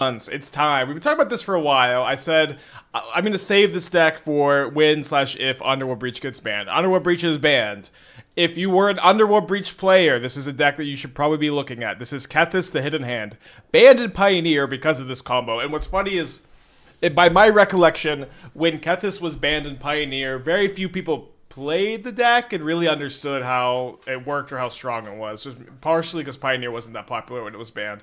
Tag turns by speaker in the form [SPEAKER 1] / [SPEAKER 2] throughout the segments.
[SPEAKER 1] It's time. We've been talking about this for a while. I said I'm going to save this deck for when/if Underworld Breach gets banned. Underworld Breach is banned. If you were an Underworld Breach player, this is a deck that you should probably be looking at. This is Kethis, the Hidden Hand, banned in Pioneer because of this combo. And what's funny is, by my recollection, when Kethis was banned in Pioneer, very few people played the deck and really understood how it worked or how strong it was. Just partially because Pioneer wasn't that popular when it was banned.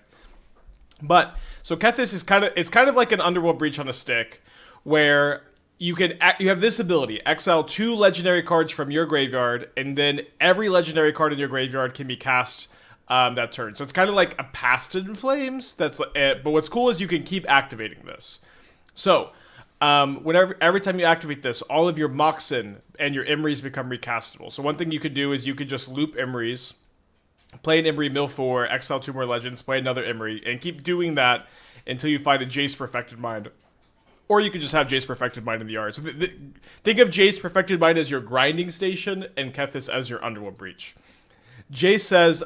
[SPEAKER 1] But so Kethis is kind of like an Underworld Breach on a stick, where you have this ability: exile 2 legendary cards from your graveyard, and then every legendary card in your graveyard can be cast that turn. So it's kind of like a Past in Flames. But what's cool is you can keep activating this. So every time you activate this, all of your Moxen and your Emrys become recastable. So one thing you could do is you could just loop Emrys, play an Emry, mill 4, exile 2 more legends, play another Emry, and keep doing that until you find a Jace Perfected Mind. Or you could just have Jace Perfected Mind in the yard. So think of Jace Perfected Mind as your grinding station and Kethis as your Underworld Breach. Jace says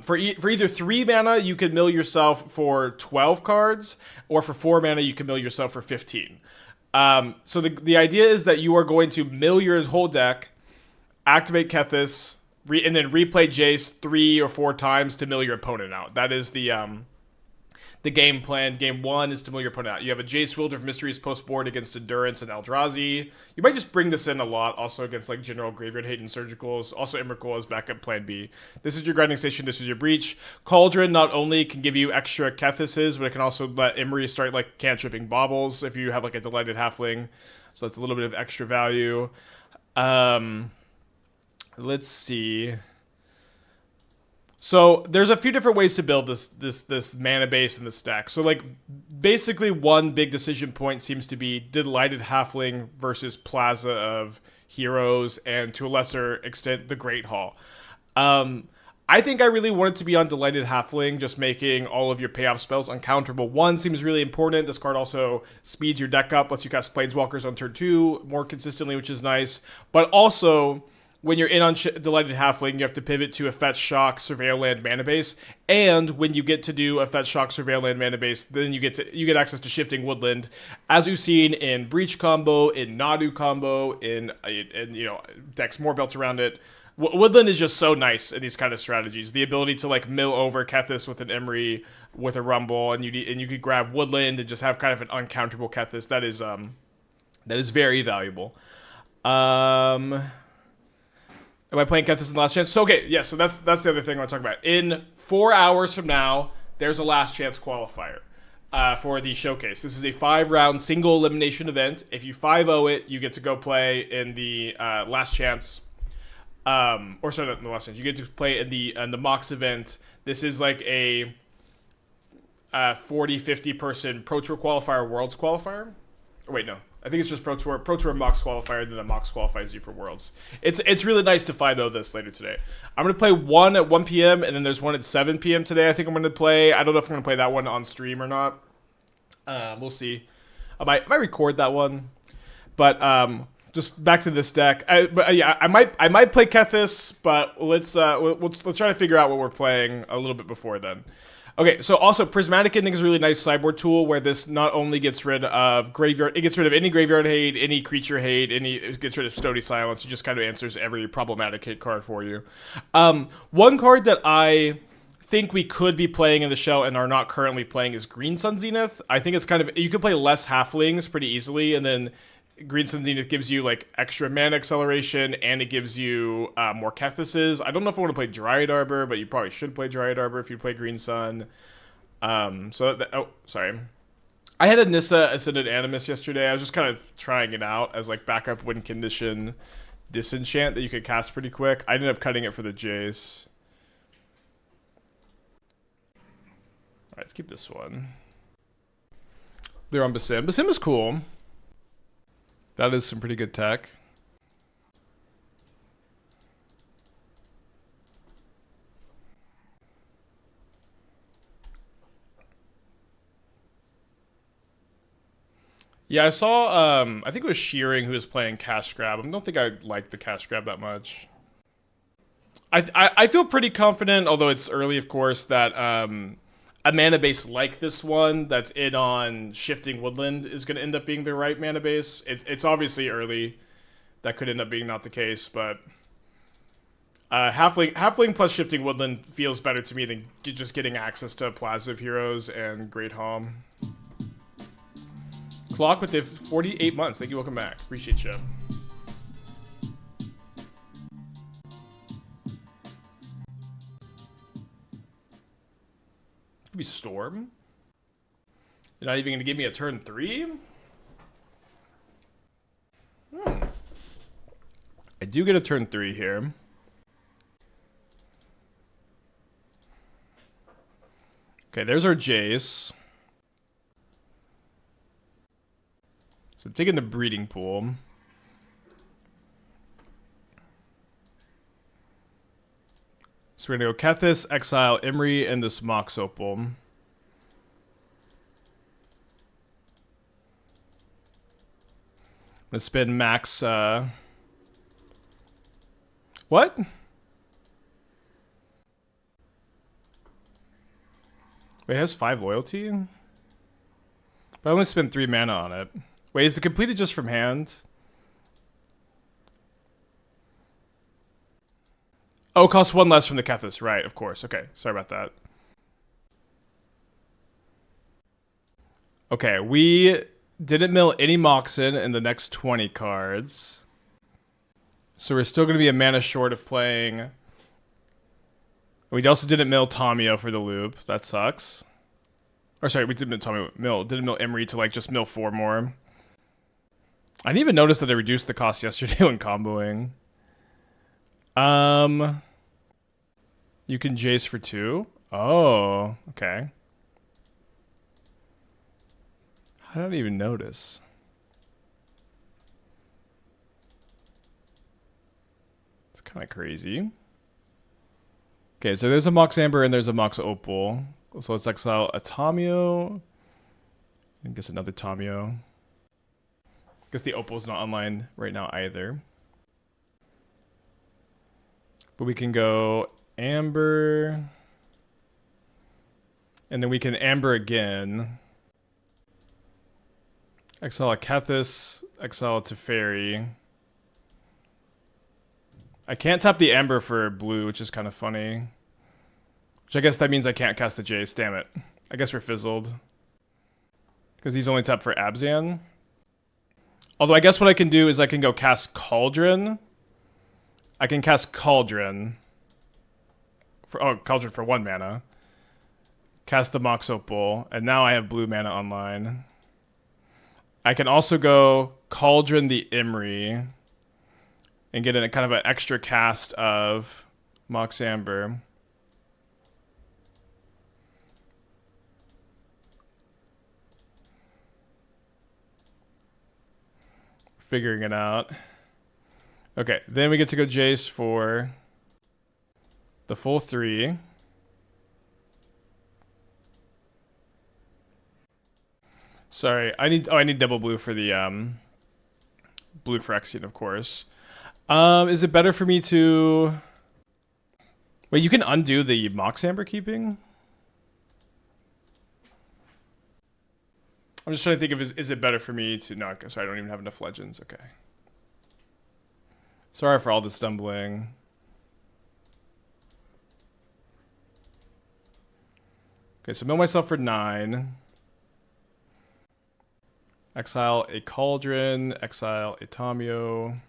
[SPEAKER 1] for either 3 mana, you can mill yourself for 12 cards, or for 4 mana, you can mill yourself for 15. So the idea is that you are going to mill your whole deck, activate Kethis, and then replay Jace 3 or 4 times to mill your opponent out. That is the game plan. Game 1 is to mill your opponent out. You have a Jace Wielder of Mysteries post-board against Endurance and Eldrazi. You might just bring this in a lot, also against like General Graveyard Hate and Surgicals. Also Emrakul as backup plan B. This is your grinding station, this is your breach. Cauldron not only can give you extra Kethises, but it can also let Emry start like cantripping Baubles if you have like a Delighted Halfling. So that's a little bit of extra value. Let's see. So there's a few different ways to build this mana base in this deck. So like basically one big decision point seems to be Delighted Halfling versus Plaza of Heroes, and to a lesser extent the Great Hall. I think I really want it to be on Delighted Halfling, just making all of your payoff spells uncounterable. 1 seems really important. This card also speeds your deck up, lets you cast Planeswalkers on turn 2 more consistently, which is nice. But also, when you're in on Delighted Halfling, you have to pivot to a Fetch, Shock, Surveil Land mana base, and when you get to do a Fetch, Shock, Surveil Land mana base, then you get access to Shifting Woodland, as we've seen in Breach combo, in Nadu combo, in decks more built around it. Woodland is just so nice in these kind of strategies. The ability to like mill over Kethis with an Emry, with a Rumble, and you could grab Woodland and just have kind of an uncounterable Kethis. That is very valuable. Am I playing Kethis in the last chance? So, okay, yeah, so that's the other thing I want to talk about. In 4 hours from now, there's a last chance qualifier for the showcase. This is a 5-round single elimination event. If you 5-0 it, you get to go play in the last chance. Or sorry, not in the last chance. You get to play in the Mox event. This is like a 40-50 person Pro Tour qualifier, Worlds qualifier. Oh, wait, no. I think it's just Pro Tour Mox qualifier, then the Mox qualifies you for Worlds. It's really nice to 5-0 this later today. I'm going to play one at 1 p.m., and then there's one at 7 p.m. today I think I'm going to play. I don't know if I'm going to play that one on stream or not. We'll see. I might record that one. But just back to this deck. I might play Kethis, but let's try to figure out what we're playing a little bit before then. Okay, so also Prismatic Ending is a really nice sideboard tool where this not only gets rid of graveyard, it gets rid of any graveyard hate, any creature hate, it gets rid of Stony Silence. It just kind of answers every problematic hate card for you. One card that I think we could be playing in the show and are not currently playing is Green Sun Zenith. I think it's you could play less halflings pretty easily, and then Green Sun Zenith gives you like extra mana acceleration, and it gives you more Kethises. I don't know if I want to play Dryad Arbor, but you probably should play Dryad Arbor if you play Green Sun. Sorry. I had a Nissa Ascended Animus yesterday. I was just kind of trying it out as like backup win condition disenchant that you could cast pretty quick. I ended up cutting it for the Jace. Alright, let's keep this one. They're on Basim. Basim is cool. That is some pretty good tech. Yeah, I saw, I think it was Shearing who was playing Cash Grab. I don't think I like the Cash Grab that much. I feel pretty confident, although it's early, of course, that a mana base like this one that's in on Shifting Woodland is going to end up being the right mana base. It's obviously early. That could end up being not the case, but Halfling plus Shifting Woodland feels better to me than just getting access to Plasma Heroes and Great Home. Clock with the 48 months. Thank you. Welcome back. Appreciate you. Could be Storm. You're not even going to give me a turn 3? I do get a turn 3 here. Okay, there's our Jace. So taking the breeding pool. So we're gonna go Kethis, exile Emry, and this Mox Opal. I'm gonna spin max. What? Wait, it has 5 loyalty? But I only spent 3 mana on it. Wait, is the completed just from hand? Oh, it costs 1 less from the Kethis. Right, of course. Okay, sorry about that. Okay, we didn't mill any Moxen in the next 20 cards. So we're still going to be a mana short of playing. We also didn't mill Tamiyo for the loop. That sucks. Or sorry, we didn't mill didn't mill Emry to like just mill 4 more. I didn't even notice that I reduced the cost yesterday when comboing. You can Jace for 2. Oh, okay. I don't even notice. It's kind of crazy. Okay, so there's a Mox Amber and there's a Mox Opal. So let's exile a Tamiyo. I guess another Tamiyo. I guess the Opal's not online right now either. But we can go Amber. And then we can Amber again. Exile a Kethis. Exile a Teferi. I can't tap the Amber for blue, which is kind of funny. Which I guess that means I can't cast the Jace. Damn it. I guess we're fizzled. Because he's only tapped for Abzan. Although I guess what I can do is I can go cast Cauldron. I can cast Cauldron. Cauldron for 1 mana. Cast the Mox Opal. And now I have blue mana online. I can also go Cauldron the Emry. And get in a kind of an extra cast of Mox Amber. Figuring it out. Okay, then we get to go Jace for the full 3. Sorry, I need double blue for the blue Phyrexian, of course. Is it better for me to... Wait, you can undo the Mox Amber keeping? I'm just trying to think of, is it better for me to... No, sorry, I don't even have enough legends. Okay. Sorry for all the stumbling. Okay, so mill myself for 9. Exile a Cauldron. Exile a Tamiyo.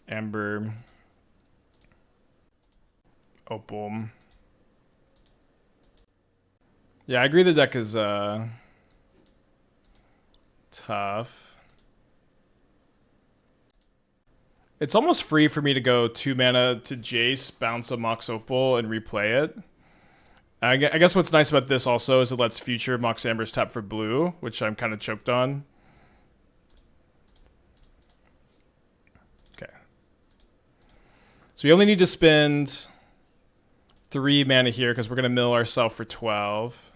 [SPEAKER 1] Amber. Opal. Yeah, I agree the deck is tough. It's almost free for me to go 2 mana to Jace, bounce a Mox Opal, and replay it. I guess what's nice about this also is it lets future Mox Ambers tap for blue, which I'm kind of choked on. Okay. So we only need to spend 3 mana here because we're going to mill ourselves for 12.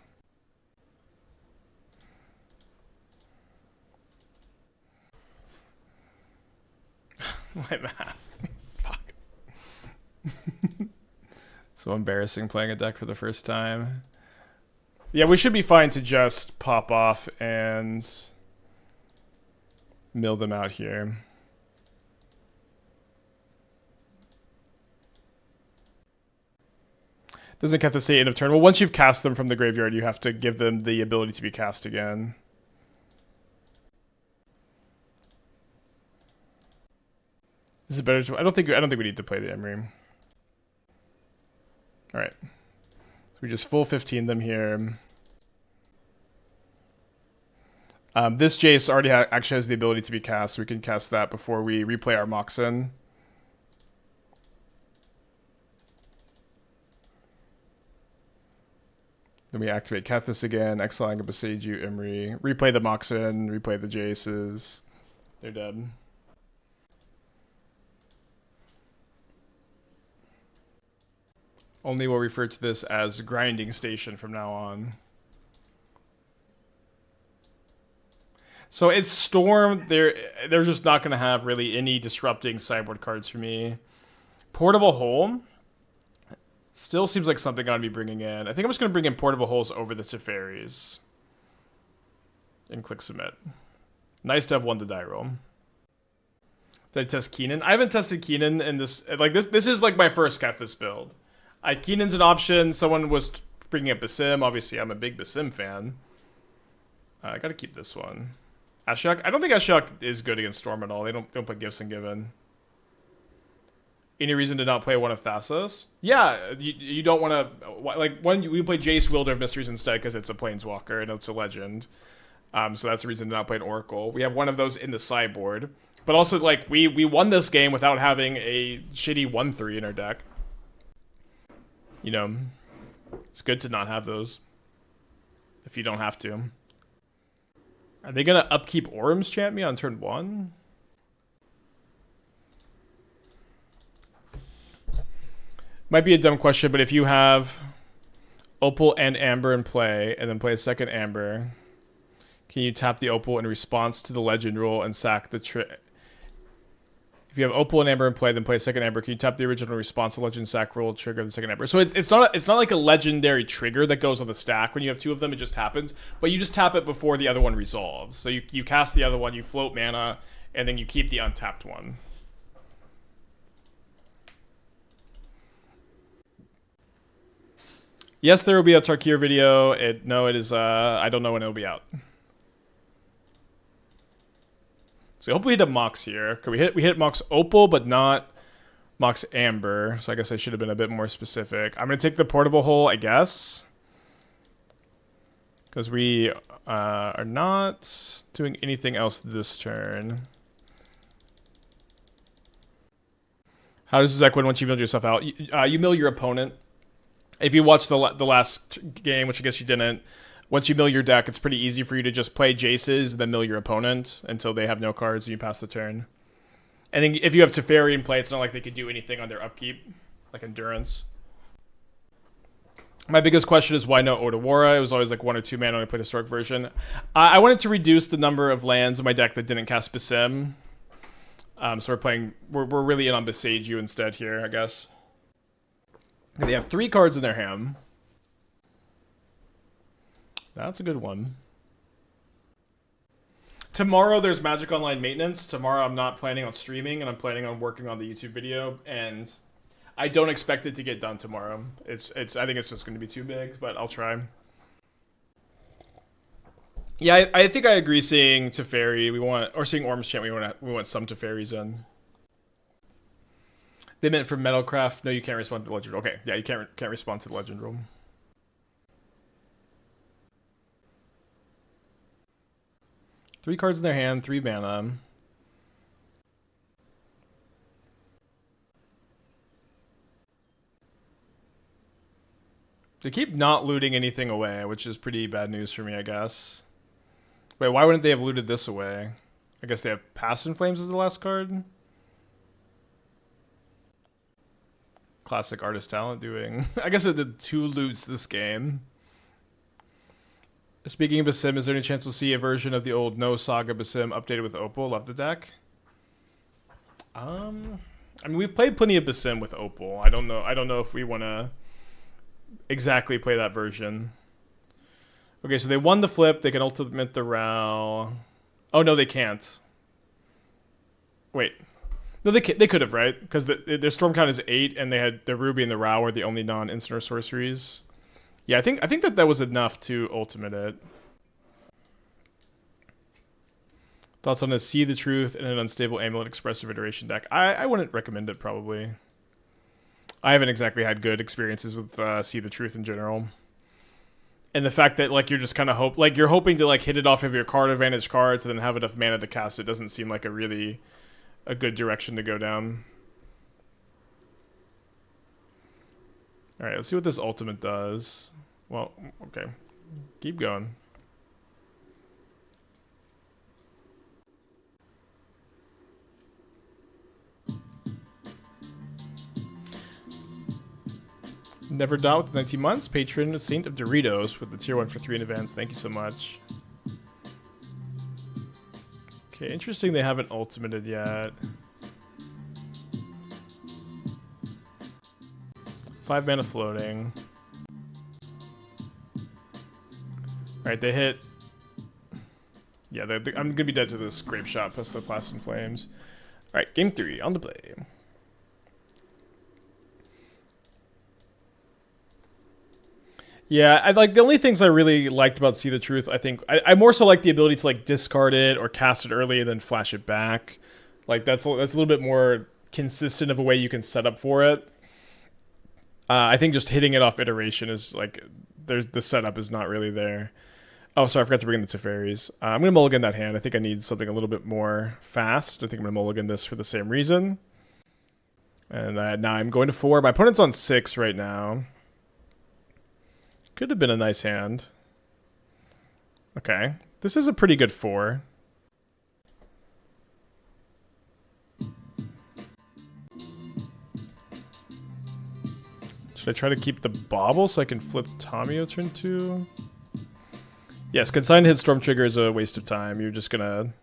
[SPEAKER 1] My math. Fuck. So embarrassing playing a deck for the first time. Yeah, we should be fine to just pop off and mill them out here. Doesn't Kethis say end of turn? Well, once you've cast them from the graveyard, you have to give them the ability to be cast again. Is it better to? I don't think we need to play the Emry. All right, so we just full 15 them here. This Jace already actually has the ability to be cast, so we can cast that before we replay our Mox in. Then we activate Kethis again, exiling a Boseiju, Emry, replay the Mox in, replay the Jaces. They're dead. Only will refer to this as grinding station from now on. So it's Storm. They're just not going to have really any disrupting sideboard cards for me. Portable Hole still seems like something I'm going to be bringing in. I think I'm just going to bring in Portable Holes over the Teferis. And click submit. Nice to have one to die roll. Did I test Keenan? I haven't tested Keenan in this. Like this is like my first Kethis build. Keenan's an option. Someone was bringing up Basim. Obviously, I'm a big Basim fan. I got to keep this one. Ashiok. I don't think Ashiok is good against Storm at all. They don't play Gifts and Given. Any reason to not play one of Thassa's? Yeah, you don't want to... Like, we play Jace, Wielder of Mysteries instead because it's a Planeswalker and it's a legend. So that's the reason to not play an Oracle. We have one of those in the sideboard. But also, like, we won this game without having a shitty 1-3 in our deck. You know, it's good to not have those. If you don't have to. Are they going to upkeep Orms chant me on turn 1? Might be a dumb question, but if you have Opal and Amber in play, and then play a second Amber, can you tap the Opal in response to the legend rule and sack the trick? If you have Opal and Amber in play, then play a second Amber, can you tap the original response to legend sack rule trigger the second Amber? So it's not like a legendary trigger that goes on the stack. When you have two of them, it just happens. But you just tap it before the other one resolves. So you cast the other one, you float mana, and then you keep the untapped one. Yes, there will be a Tarkir video. No, it is. I don't know when it'll be out. So hopefully hit a Mox here. We hit Mox Opal, but not Mox Amber. So I guess I should have been a bit more specific. I'm gonna take the Portable Hole, I guess, because we are not doing anything else this turn. How does this deck win once you milled yourself out? You mill your opponent. If you watched the last game, which I guess you didn't, once you mill your deck, it's pretty easy for you to just play Jaces, then mill your opponent until they have no cards and you pass the turn. And then if you have Teferi in play, it's not like they could do anything on their upkeep, like Endurance. My biggest question is why no Otawara? It was always like 1 or 2 mana when I played Historic version. I wanted to reduce the number of lands in my deck that didn't cast Basim. So we're really in on Boseiju instead here, I guess. They have 3 cards in their hand. That's a good one. Tomorrow there's Magic Online maintenance. Tomorrow I'm not planning on streaming and I'm planning on working on the YouTube video, and I don't expect it to get done tomorrow. I think it's just going to be too big, but I'll try. Yeah, I think I agree seeing Teferi. Seeing Orms chant, we want some Teferis in. They meant for Metalcraft. No, you can't respond to the legend rule. Okay, yeah, you can't respond to the legend rule. Three cards in their hand, 3 mana. They keep not looting anything away, which is pretty bad news for me, I guess. Wait, why wouldn't they have looted this away? I guess they have Past in Flames as the last card? Classic artist talent doing. I guess it did 2 loots this game. Speaking of Basim, is there any chance we'll see a version of the old No Saga Basim updated with Opal? Love the deck. I mean, we've played plenty of Basim with Opal. I don't know if we want to exactly play that version. Okay, so they won the flip. They can ultimate the Ral. Oh, no, they can't. Wait. No, they could have, right? Because their storm count is 8, and they had the Ruby and the Ral were the only non-instant or sorceries. Yeah, I think that was enough to ultimate it. Thoughts on a See the Truth in an unstable Amulet Expressive Iteration deck? I wouldn't recommend it, probably. I haven't exactly had good experiences with See the Truth in general. And the fact that, like, you're just kind of you're hoping to, like, hit it off of your card advantage cards and then have enough mana to cast it doesn't seem like a good direction to go down. Alright, let's see what this ultimate does. Well, okay. Keep going. Never Dot with 19 months. Patron Saint of Doritos with the tier 1 for 3 in advance. Thank you so much. Okay, interesting they haven't ultimated yet. 5 mana floating. Alright, they hit. Yeah, I'm going to be dead to this Grape Shot plus the Blast and Flames. Alright, game 3, on the play. Yeah, the only things I really liked about See the Truth, I think, I more so like the ability to, like, discard it or cast it early and then flash it back. Like, that's a little bit more consistent of a way you can set up for it. I think just hitting it off iteration is, like, the setup is not really there. Oh, sorry, I forgot to bring in the Teferis. I'm going to mulligan that hand. I think I need something a little bit more fast. I think I'm going to mulligan this for the same reason. And now I'm going to 4. My opponent's on 6 right now. Could have been a nice hand. Okay. This is a pretty good 4. Should I try to keep the Bauble so I can flip Tamiyo turn 2? Yes, consigned hit Storm Trigger is a waste of time. You're just gonna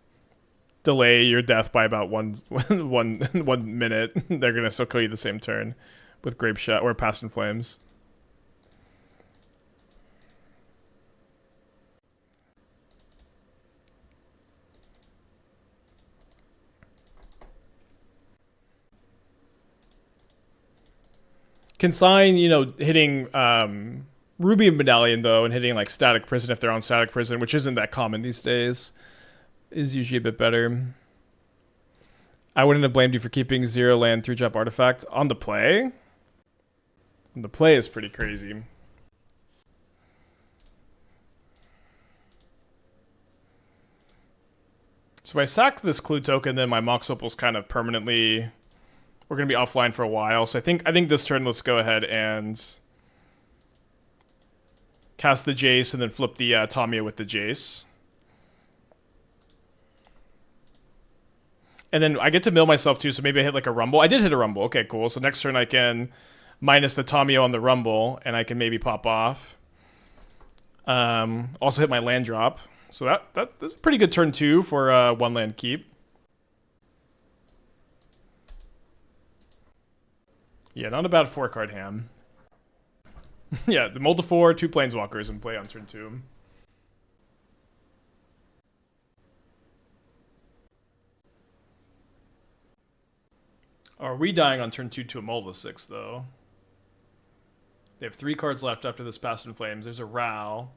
[SPEAKER 1] delay your death by about one minute. They're gonna still kill you the same turn with Grape Shot or Past in Flames. Consign, hitting Ruby Medallion, though, and hitting, like, Static Prison if they're on Static Prison, which isn't that common these days, is usually a bit better. I wouldn't have blamed you for keeping 0 land 3-drop artifact on the play. And the play is pretty crazy. So if I sack this Clue token, then my Mox Opal's kind of permanently... We're going to be offline for a while, so I think this turn, let's go ahead and cast the Jace and then flip the Tamiyo with the Jace. And then I get to mill myself too, so maybe I hit like a Rumble. I did hit a Rumble. Okay, cool. So next turn I can minus the Tamiyo on the Rumble, and I can maybe pop off. Also hit my land drop. So that's a pretty good turn 2 for 1 land keep. Yeah, not a bad 4-card hand. Yeah, the mull to 4, 2 Planeswalkers, and play on turn 2. Are we dying on turn 2 to a mull to 6, though? They have 3 cards left after this Past in Flames. There's a Ral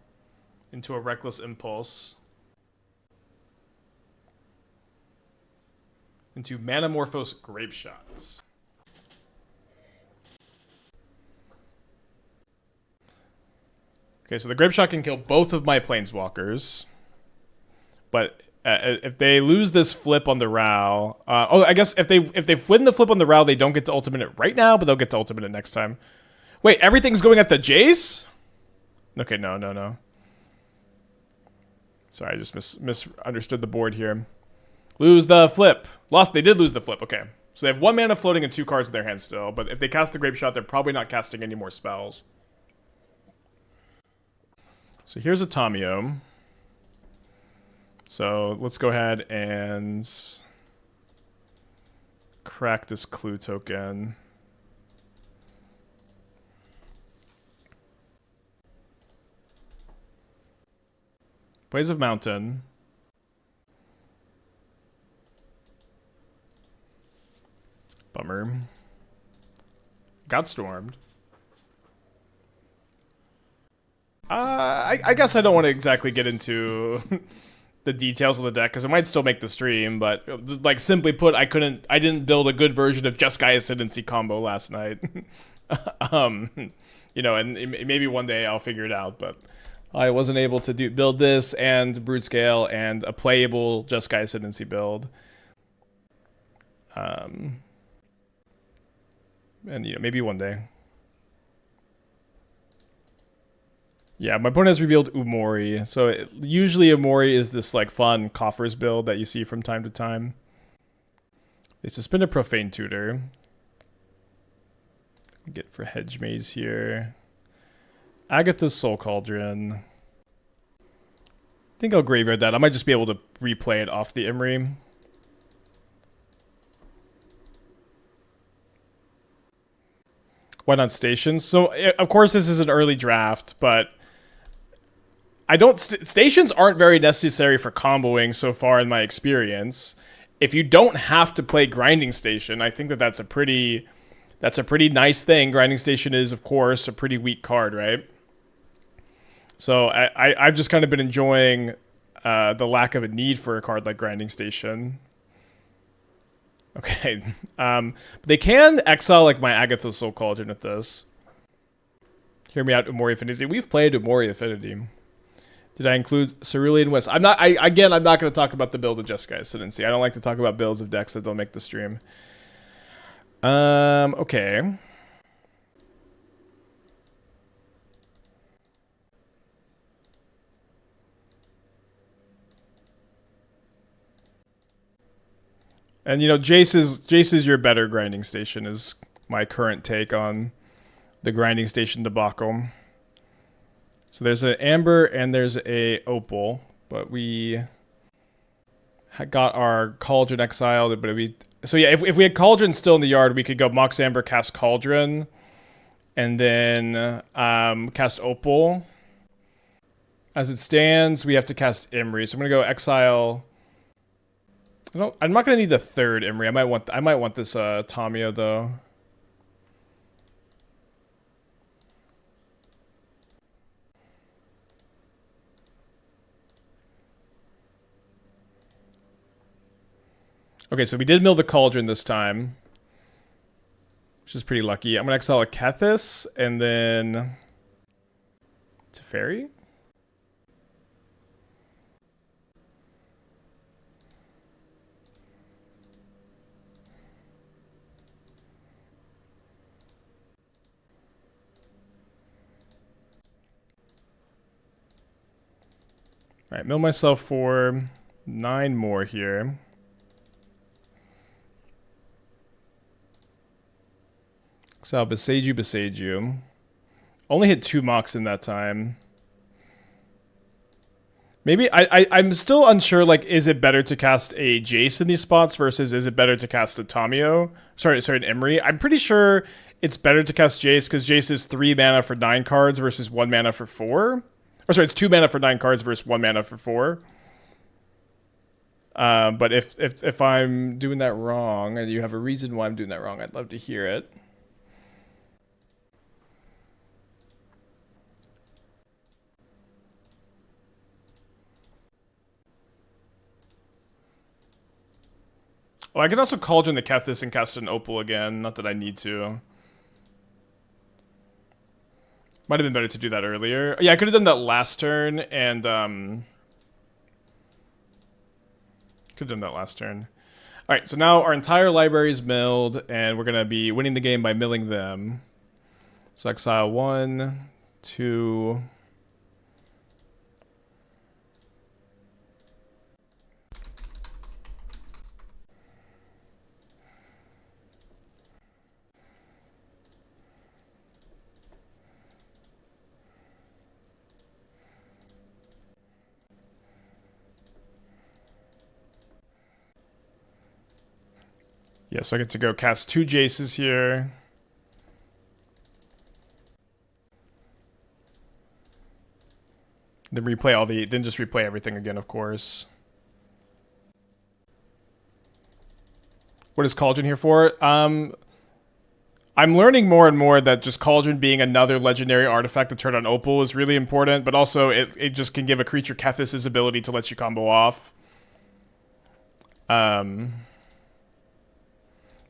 [SPEAKER 1] into a Reckless Impulse. Into Manamorphose Grape Shots. Okay, so the Grape Shot can kill both of my Planeswalkers. But if they lose this flip on the Ral... I guess if they win the flip on the Ral, they don't get to ultimate it right now, but they'll get to ultimate it next time. Wait, everything's going at the Jace? Okay, no. Sorry, I just misunderstood the board here. Lose the flip. They did lose the flip, okay. So they have 1 mana floating and 2 cards in their hand still, but if they cast the Grape Shot, they're probably not casting any more spells. So here's a Tamiyo. So let's go ahead and crack this Clue token. Blaze of Mountain. Bummer. Got stormed. I guess I don't want to exactly get into the details of the deck because it might still make the stream, but like simply put, I didn't build a good version of Jeskai Ascendancy combo last night. You know, and maybe one day I'll figure it out, but I wasn't able to build this and Brood Scale and a playable Jeskai Ascendancy build. And you know, maybe one day. Yeah, my opponent has revealed Umori. So usually Umori is this like fun coffers build that you see from time to time. They suspended Profane Tutor. Get for Hedge Maze here. Agatha's Soul Cauldron. I think I'll graveyard that. I might just be able to replay it off the Emry. Why not Stations? So, of course, this is an early draft, but Stations aren't very necessary for comboing so far in my experience. If you don't have to play Grinding Station, I think that's a pretty nice thing. Grinding Station is, of course, a pretty weak card, right? So I've just kind of been enjoying the lack of a need for a card like Grinding Station. Okay. They can exile like my Agatha Soul Cauldron with this. Hear me out, Umori Affinity. We've played Umori Affinity. Did I include Cerulean West? I'm not going to talk about the build of Jeskai Ascendancy. I don't like to talk about builds of decks that don't make the stream. Okay. And you know, Jace is your better Grinding Station is my current take on the Grinding Station debacle. So there's an Amber and there's a Opal, but we got our Cauldron exiled. But so yeah, if we had Cauldron still in the yard, we could go Mox Amber, cast Cauldron, and then cast Opal. As it stands, we have to cast Emry. So I'm gonna go exile. I'm not gonna need the third Emry. I might want this Tamiyo though. Okay, so we did mill the Cauldron this time, which is pretty lucky. I'm gonna exile a Kethis and then Teferi. All right, mill myself for 9 more here. So Boseiju. Only hit 2 Mox in that time. Maybe I'm still unsure, like, is it better to cast a Jace in these spots versus is it better to cast a Tamiyo? Sorry, an Emry. I'm pretty sure it's better to cast Jace because Jace is 3 mana for 9 cards versus 1 mana for 4. Or sorry, it's 2 mana for 9 cards versus 1 mana for 4. But if I'm doing that wrong, and you have a reason why I'm doing that wrong, I'd love to hear it. Oh, I could also Cauldron the Kethis and cast an Opal again. Not that I need to. Might have been better to do that earlier. Yeah, I could have done that last turn and could have done that last turn. All right, so now our entire library is milled, and we're gonna be winning the game by milling them. So exile 1, 2. Yeah, so I get to go cast 2 Jaces here. Then replay all the, then just replay everything again, of course. What is Cauldron here for? I'm learning more and more that just Cauldron being another legendary artifact to turn on Opal is really important, but also it just can give a creature Kethis' ability to let you combo off.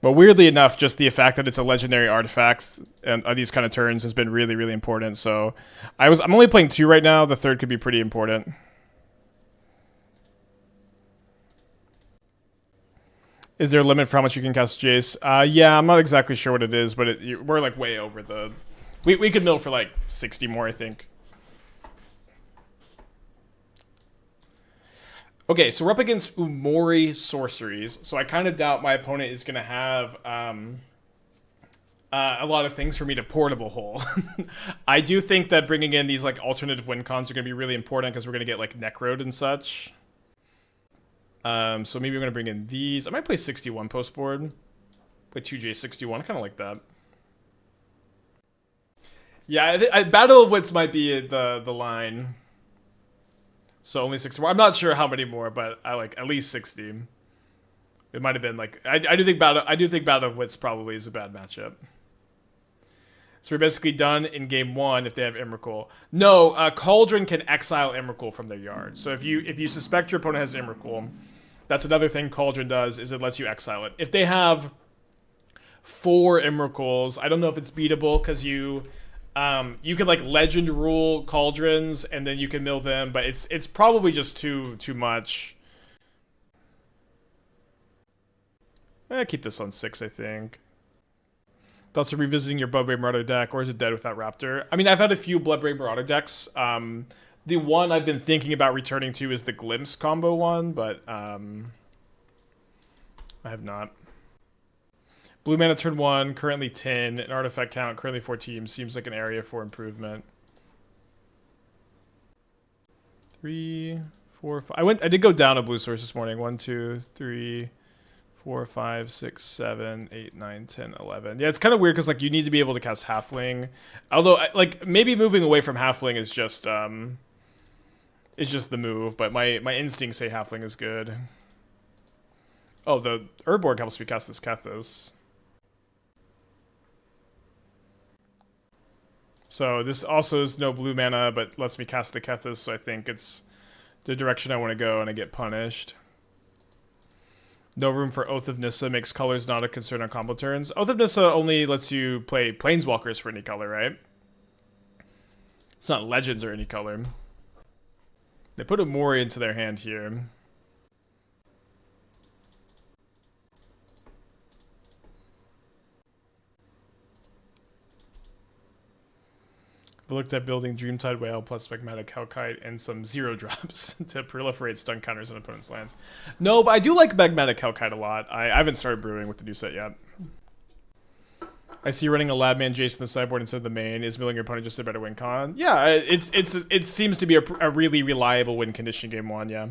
[SPEAKER 1] But weirdly enough, just the fact that it's a legendary artifact and these kind of turns has been really, really important. So I'm only playing 2 right now. The third could be pretty important. Is there a limit for how much you can cast Jace? Yeah, I'm not exactly sure what it is, but we're like way over the... We could mill for like 60 more, I think. Okay, so we're up against Umori sorceries, so I kind of doubt my opponent is going to have a lot of things for me to portable hole. I do think that bringing in these like alternative win cons are going to be really important because we're going to get like Necrode and such. So maybe we're going to bring in these. I might play 61 post board. Play 2J61, I kind of like that. Yeah, Battle of Wits might be the line. So only 60 more. I'm not sure how many more, but I like at least 60. It might have been like I do think Battle of Wits probably is a bad matchup. So we're basically done in game 1 if they have Emrakul. No, Cauldron can exile Emrakul from their yard. So if you suspect your opponent has Emrakul, that's another thing Cauldron does is it lets you exile it. If they have 4 Emrakuls, I don't know if it's beatable because you can like legend rule Cauldrons and then you can mill them, but it's probably just too much. Keep this on 6, I think. Thoughts of revisiting your Bloodbraid Marauder deck, or is it dead without Raptor? I mean, I've had a few Bloodbraid Marauder decks. The one I've been thinking about returning to is the Glimpse combo one, but I have not. Blue mana turn 1, currently 10. An artifact count, currently 14. Seems like an area for improvement. 3, 4, 5. I did go down a blue source this morning. 1, 2, 3, 4, 5, 6, 7, 8, 9, 10, 11. Yeah, it's kind of weird because like you need to be able to cast Halfling. Although like maybe moving away from Halfling is just the move, but my instincts say Halfling is good. Oh, the Urborg helps me cast this Kethis. So this also is no blue mana, but lets me cast the Kethis, so I think it's the direction I want to go, and I get punished. No room for Oath of Nissa makes colors not a concern on combo turns. Oath of Nissa only lets you play Planeswalkers for any color, right? It's not Legends or any color. They put a Mori into their hand here. I looked at building Dreamtide Whale plus Magmatic Hellkite and some 0 drops to proliferate stun counters on opponent's lands. No, but I do like Magmatic Hellkite a lot. I haven't started brewing with the new set yet. I see you running a Labman Jace in the sideboard instead of the main. Is milling your opponent just a better win con? Yeah, it seems to be a really reliable win condition game 1, yeah.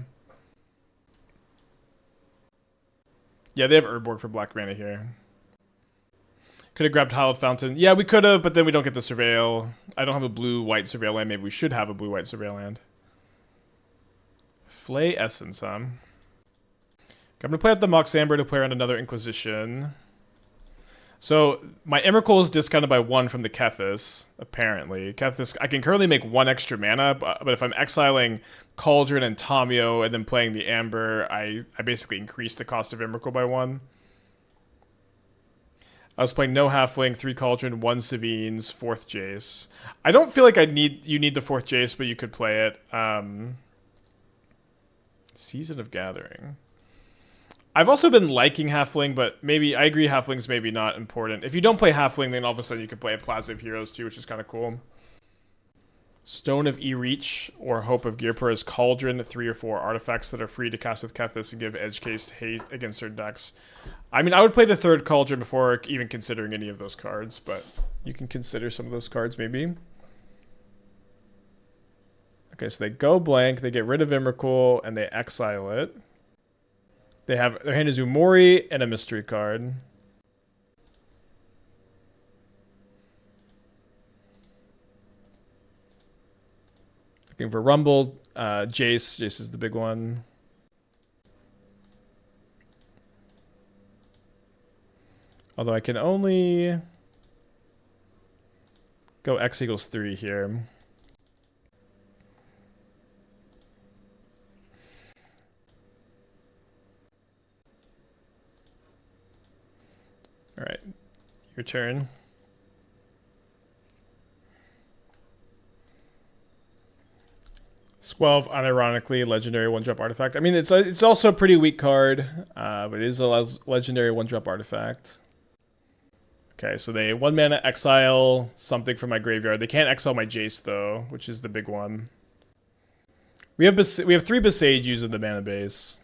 [SPEAKER 1] Yeah, they have Urborg for black mana here. Could have grabbed Hallowed Fountain. Yeah, we could have, but then we don't get the Surveil. I don't have a blue-white Surveil land. Maybe we should have a blue-white Surveil land. Flay Essence, huh? I'm going to play out the Mox Amber to play around another Inquisition. So, my Emrakul is discounted by 1 from the Kethis, apparently. Kethis, I can currently make 1 extra mana, but if I'm exiling Cauldron and Tamiyo and then playing the Amber, I basically increase the cost of Emrakul by 1. I was playing no Halfling, 3 Cauldron, 1 Savines, 4th Jace. I don't feel like you need the 4th Jace, but you could play it. Season of Gathering. I've also been liking Halfling, but maybe I agree Halfling's maybe not important. If you don't play Halfling, then all of a sudden you could play a Plaza of Heroes too, which is kind of cool. Stone of E-Reach or Hope of Gearper is Cauldron, 3 or 4 artifacts that are free to cast with Kethis and give edge case hate against certain decks. I mean, I would play the 3rd Cauldron before even considering any of those cards, but you can consider some of those cards maybe. Okay, so they go blank, they get rid of Emrakul, and they exile it. They have their hand is Umori and a mystery card. Looking for Rumble. Jace. Jace is the big one. Although I can only go X equals 3 here. All right, your turn. Squelch, unironically, legendary 1-drop artifact. I mean, it's also a pretty weak card, but it is a legendary 1-drop artifact. Okay, so they 1 mana exile something from my graveyard. They can't exile my Jace though, which is the big one. We have 3 Boseijus in the mana base.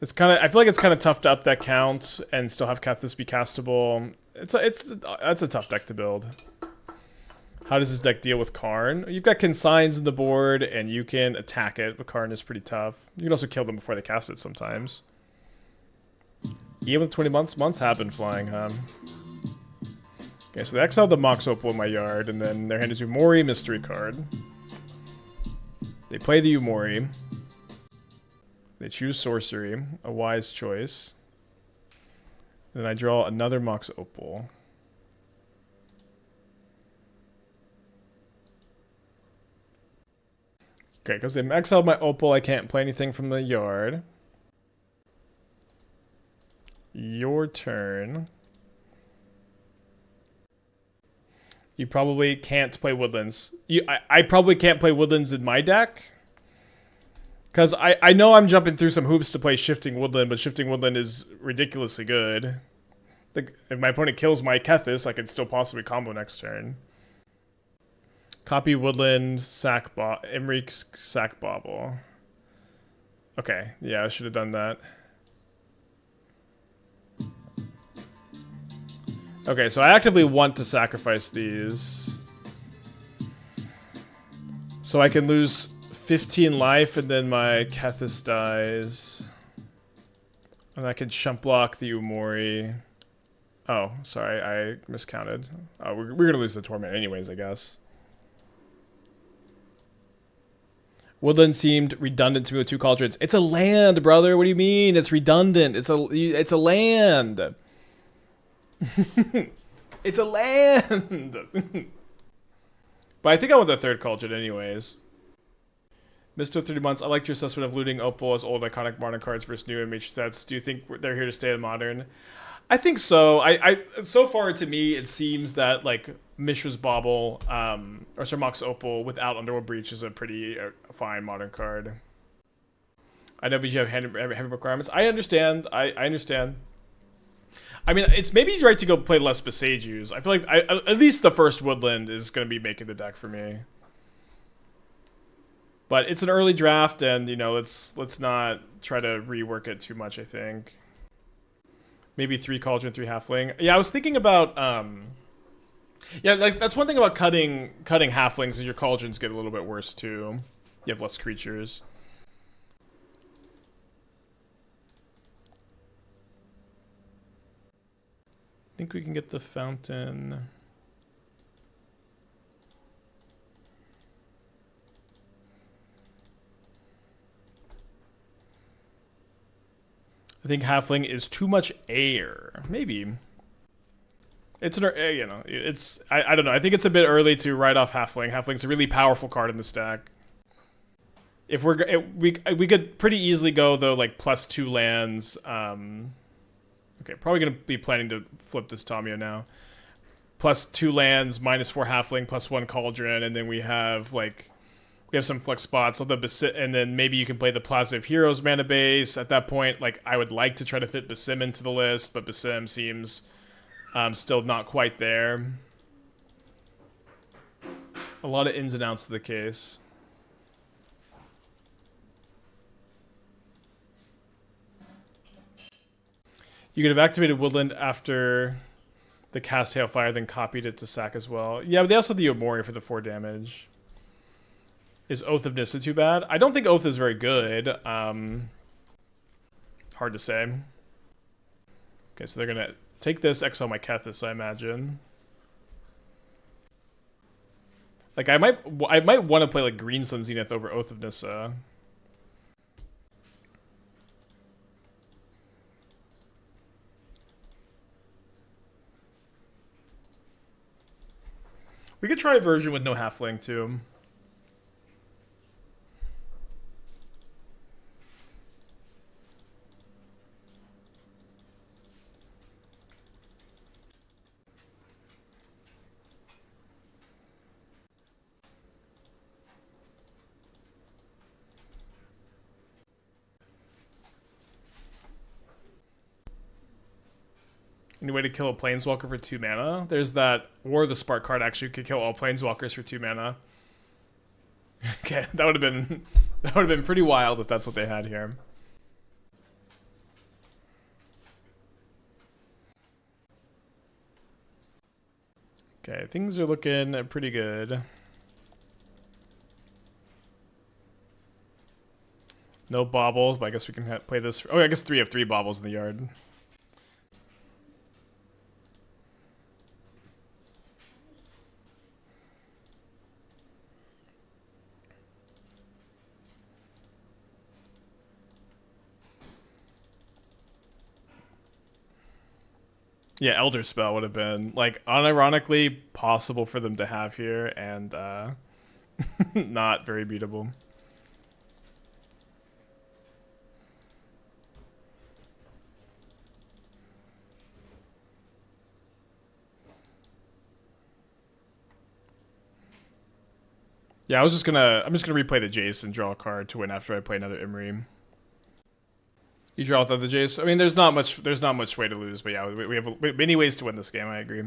[SPEAKER 1] It's kind of, I feel like it's kind of tough to up that count and still have Kethis be castable. That's a tough deck to build. How does this deck deal with Karn? You've got consigns in the board and you can attack it, but Karn is pretty tough. You can also kill them before they cast it sometimes. Even with 20 months happen flying, huh? Okay, so they exiled the Mox Opal in my yard, and then their hand is Umori mystery card. They play the Umori. They choose sorcery, a wise choice. And then I draw another Mox Opal. Okay, because they exiled my Opal, I can't play anything from the yard. Your turn. You probably can't play Woodlands. I probably can't play Woodlands in my deck. Because I know I'm jumping through some hoops to play Shifting Woodland, but Shifting Woodland is ridiculously good. Like, if my opponent kills my Kethis, I could still possibly combo next turn. Copy Woodland, sack Emry, sack Bauble. Okay, yeah, I should have done that. Okay, so I actively want to sacrifice these. So I can lose 15 life and then my Kethis dies. And I can chump block the Umori. Oh, sorry, I miscounted. We're going to lose the Torment anyways, I guess. Woodland seemed redundant to me with 2 Cauldrons. It's a land, brother. What do you mean? It's redundant. It's a land. It's a land. But I think I want the 3rd Cauldron anyways. Mr. 30 months, I liked your assessment of looting Opal as old iconic modern cards versus new and mage sets. Do you think they're here to stay in modern? I think so. So far to me it seems that like Mishra's Bauble, or sorry, Mox Opal without Underworld Breach is a pretty fine modern card. I know but you have heavy requirements. I understand. I understand. I mean, it's maybe right to go play less Boseijus. I feel like at least the first Woodland is going to be making the deck for me. But it's an early draft, and you know, let's not try to rework it too much. I think maybe 3 Cauldron, 3 Halfling. Yeah, I was thinking about yeah, like that's one thing about cutting Halflings is your Cauldrons get a little bit worse too. You have less creatures. I think we can get the fountain. I think Halfling is too much air. Maybe. It's an, you know, it's, I don't know. I think it's a bit early to write off Halfling. Halfling's a really powerful card in the stack. If we could pretty easily go though, like +2 lands. Okay, probably gonna be planning to flip this Tamiyo now. +2 lands, -4 Halfling, +1 Cauldron, and then we have like some flex spots. And then maybe you can play the Plaza of Heroes mana base. At that point, like I would like to try to fit Basim into the list, but Basim seems still not quite there. A lot of ins and outs to the case. You could have activated Woodland after the cast Hailfire, then copied it to sack as well. Yeah, but they also have the Omori for the 4 damage. Is Oath of Nissa too bad? I don't think Oath is very good. Hard to say. Okay, so they're going to take this, exile my Kethis, I imagine. Like I might want to play like Green Sun Zenith over Oath of Nissa. We could try a version with no halfling too. Any way to kill a planeswalker for 2 mana? There's that, or the spark card actually could kill all planeswalkers for 2 mana. Okay, that would have been pretty wild if that's what they had here. Okay, things are looking pretty good. No baubles, but I guess we can play this. Oh, I guess 3 of 3 baubles in the yard. Yeah, Elder Spell would have been, like, unironically possible for them to have here, and not very beatable. Yeah, I'm just gonna replay the Jace and draw a card to win after I play another Emry. You draw without the Jace. I mean, there's not much way to lose, but yeah, we have many ways to win this game. I agree.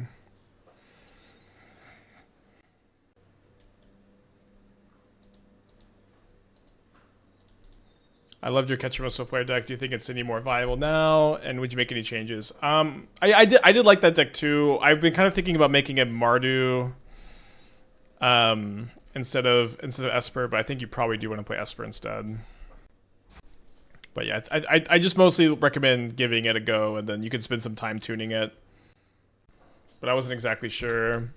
[SPEAKER 1] I loved your Ketchup Flare deck. Do you think it's any more viable now? And would you make any changes? I did like that deck too. I've been kind of thinking about making it Mardu, instead of Esper, but I think you probably do want to play Esper instead. But yeah, I just mostly recommend giving it a go, and then you can spend some time tuning it. But I wasn't exactly sure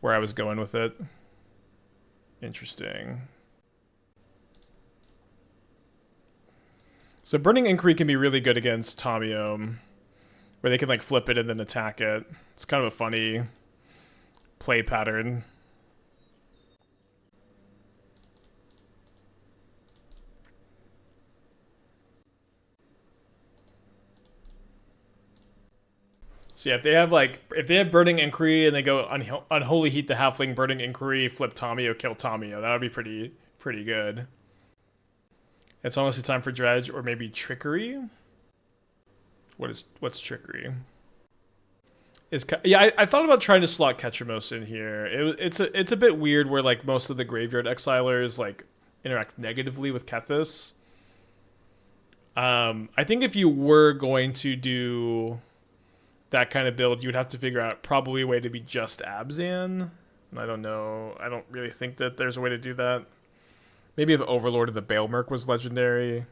[SPEAKER 1] where I was going with it. Interesting. So Burning Inquiry can be really good against Tamiyo, where they can like flip it and then attack it. It's kind of a funny play pattern. So yeah, if they have Burning Inquiry and they go Unholy Heat the Halfling, Burning Inquiry, flip Tamiyo, kill Tamiyo, that would be pretty good. It's honestly time for Dredge or maybe Trickery. What's Trickery? I thought about trying to slot Ketchamos in here. It's a bit weird where like most of the graveyard exilers like interact negatively with Kethis. I think if you were going to do that kind of build, you would have to figure out probably a way to be just Abzan. And I don't know. I don't really think that there's a way to do that. Maybe if Overlord of the Balemerc was legendary.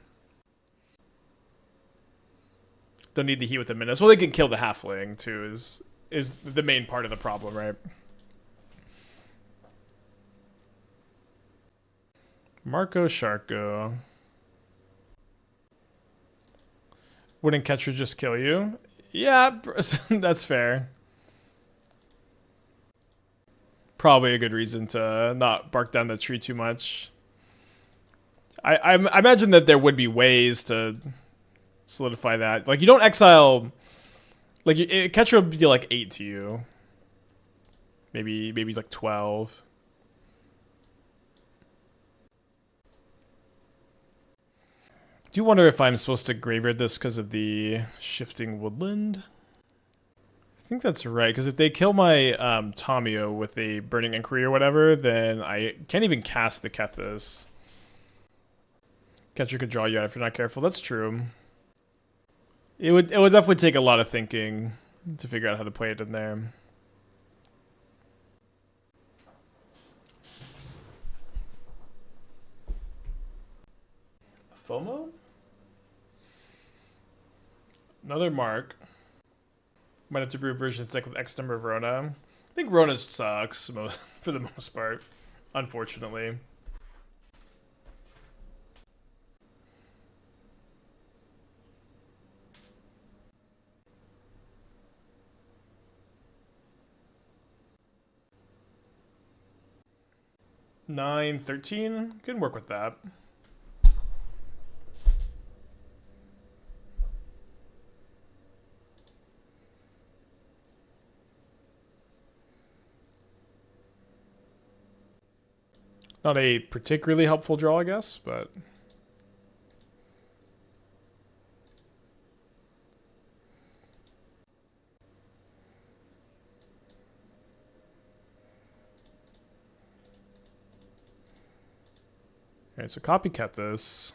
[SPEAKER 1] Don't need the heat with the Minas. Well, they can kill the Halfling too. Is the main part of the problem, right? Marco Sharko. Wouldn't Ketcher just kill you? Yeah, that's fair. Probably a good reason to not bark down the tree too much. I imagine that there would be ways to solidify that. Like, you don't exile... Like, Ketcher would deal like 8 to you. Maybe like 12. Do you wonder if I'm supposed to graveyard this because of the Shifting Woodland? I think that's right, because if they kill my Tamiyo with a Burning Inquiry or whatever, then I can't even cast the Kethis. Catcher could draw you out if you're not careful. That's true. It would definitely take a lot of thinking to figure out how to play it in there. FOMO? Another mark. Might have to brew version deck with X number of Rona. I think Rona sucks for the most part, unfortunately. Nine, 13. Can work with that. Not a particularly helpful draw, I guess, but... Alright, so copycat this.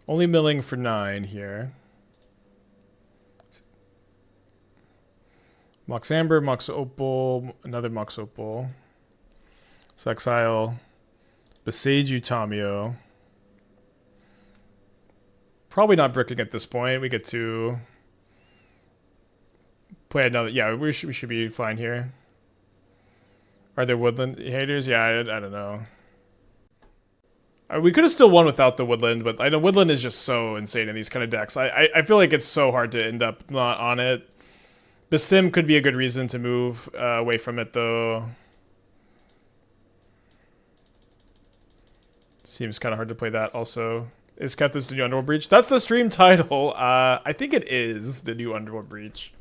[SPEAKER 1] Only milling for 9 here. Mox Amber, Mox Opal, another Mox Opal. So exile Boseiju, Tamiyo. Probably not bricking at this point. We get to play another. Yeah, we should be fine here. Are there woodland haters? Yeah, I don't know. We could have still won without the woodland, but I know woodland is just so insane in these kind of decks. I feel like it's so hard to end up not on it. The sim could be a good reason to move away from it, though. Seems kind of hard to play that also. Is Kethis the new Underworld Breach? That's the stream title. I think it is the new Underworld Breach.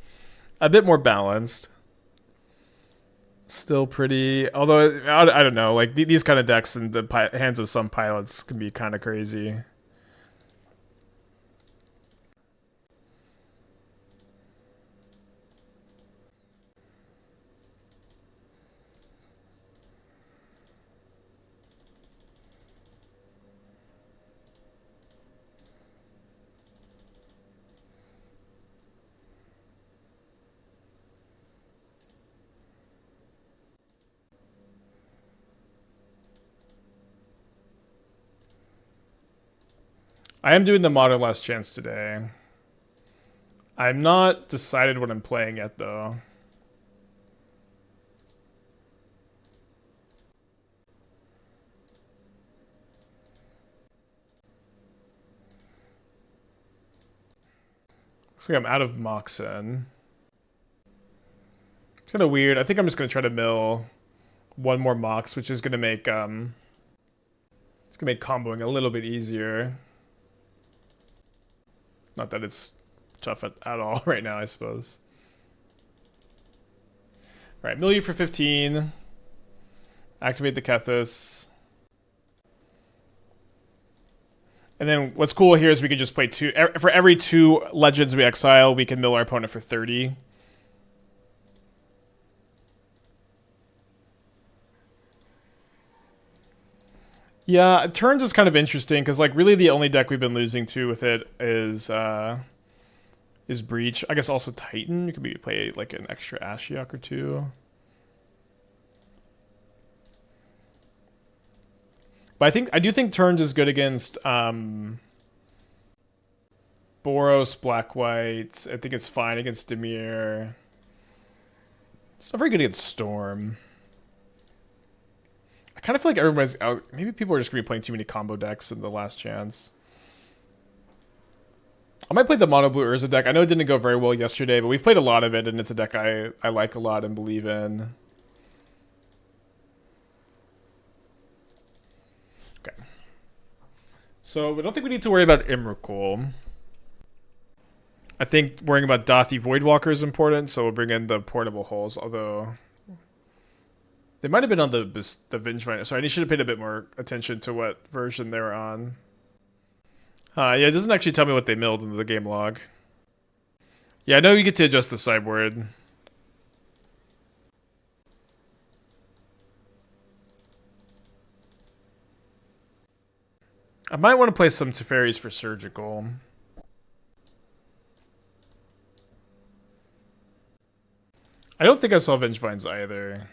[SPEAKER 1] A bit more balanced. Still pretty... Although, I don't know. Like, these kind of decks in the hands of some pilots can be kind of crazy. I am doing the Modern Last Chance today. I'm not decided what I'm playing yet, though. Looks like I'm out of Moxen. It's kind of weird. I think I'm just going to try to mill one more Mox, which is going to make it's going to make comboing a little bit easier. Not that it's tough at all right now, I suppose. Alright, mill you for 15. Activate the Kethis. And then what's cool here is we can just play 2. For every 2 legends we exile, we can mill our opponent for 30. Yeah, turns is kind of interesting because, like, really the only deck we've been losing to with it is Breach. I guess also Titan. You could maybe play like an extra Ashiok or 2. But I do think turns is good against Boros, Black White. I think it's fine against Dimir. It's not very good against Storm. I kind of feel like everybody's out. Maybe people are just going to be playing too many combo decks in the last chance. I might play the Mono Blue Urza deck. I know it didn't go very well yesterday, but we've played a lot of it, and it's a deck I like a lot and believe in. Okay. So I don't think we need to worry about Emrakul. I think worrying about Dathi Voidwalker is important, so we'll bring in the Portable Holes, although... They might have been on the Vengevine. Sorry, I should have paid a bit more attention to what version they were on. Yeah, it doesn't actually tell me what they milled in the game log. Yeah, I know you get to adjust the sideboard. I might want to play some Teferis for Surgical. think I saw Vengevines either.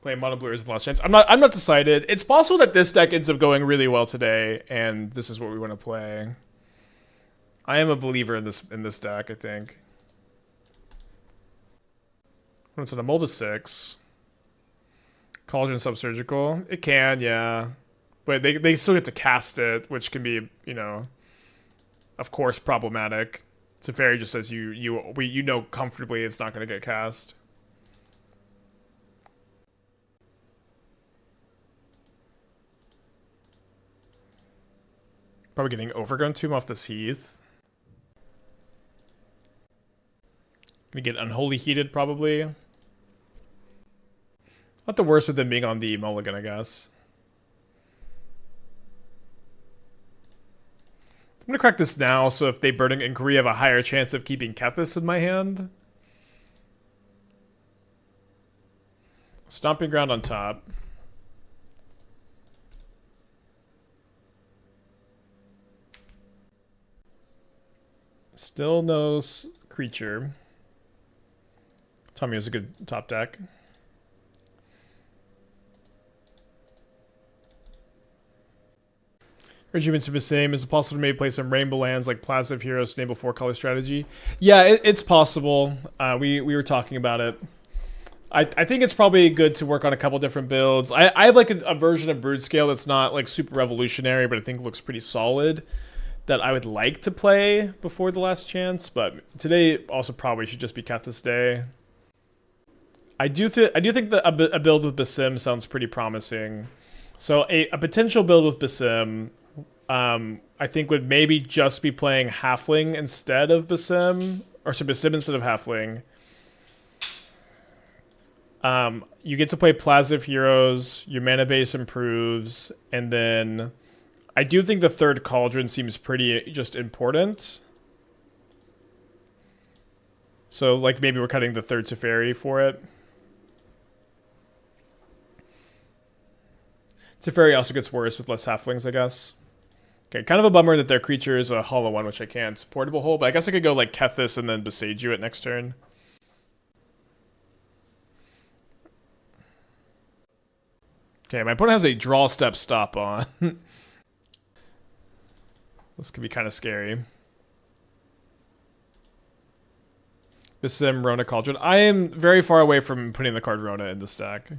[SPEAKER 1] Playing Mono Blue is the last chance. I'm not decided. It's possible that this deck ends up going really well today, and this is what we want to play. I am a believer in this deck, I think. When it's in a mold of 6. Cauldron Subsurgical. It can, yeah. But they still get to cast it, which can be, you know, of course, problematic. Teferi just says you know comfortably it's not going to get cast. Probably getting Overgrown Tomb off this Heath. Gonna get Unholy Heated, probably. Not the worst with them being on the mulligan, I guess. I'm gonna crack this now, so if they Burning Inquiry, I have a higher chance of keeping Kethis in my hand. Stomping Ground on top. Still no creature. Tamiyo is a good top deck. Regiments are the same. Is it possible to maybe play some rainbow lands like Plaza of Heroes to enable 4-color strategy? Yeah, it's possible. We were talking about it. I think it's probably good to work on a couple different builds. I have like a version of Brood Scale that's not like super revolutionary, but I think looks pretty solid, that I would like to play before the last chance. But today also probably should just be Kethis Day. I do think that a build with Basim sounds pretty promising. So a potential build with Basim, I think would maybe just be playing Halfling instead of Basim, or so Basim instead of Halfling. You get to play Plaza of Heroes, your mana base improves, and then I do think the third Cauldron seems pretty just important. So like maybe we're cutting the third Teferi for it. Teferi also gets worse with less Halflings, I guess. Okay, kind of a bummer that their creature is a hollow one, which I can't. Portable Hole, but I guess I could go like Kethis and then Boseiju at next turn. Okay, my opponent has a draw step stop on. This could be kind of scary. Basim, Rona, Cauldron. I am very far away from putting the card Rona in this deck.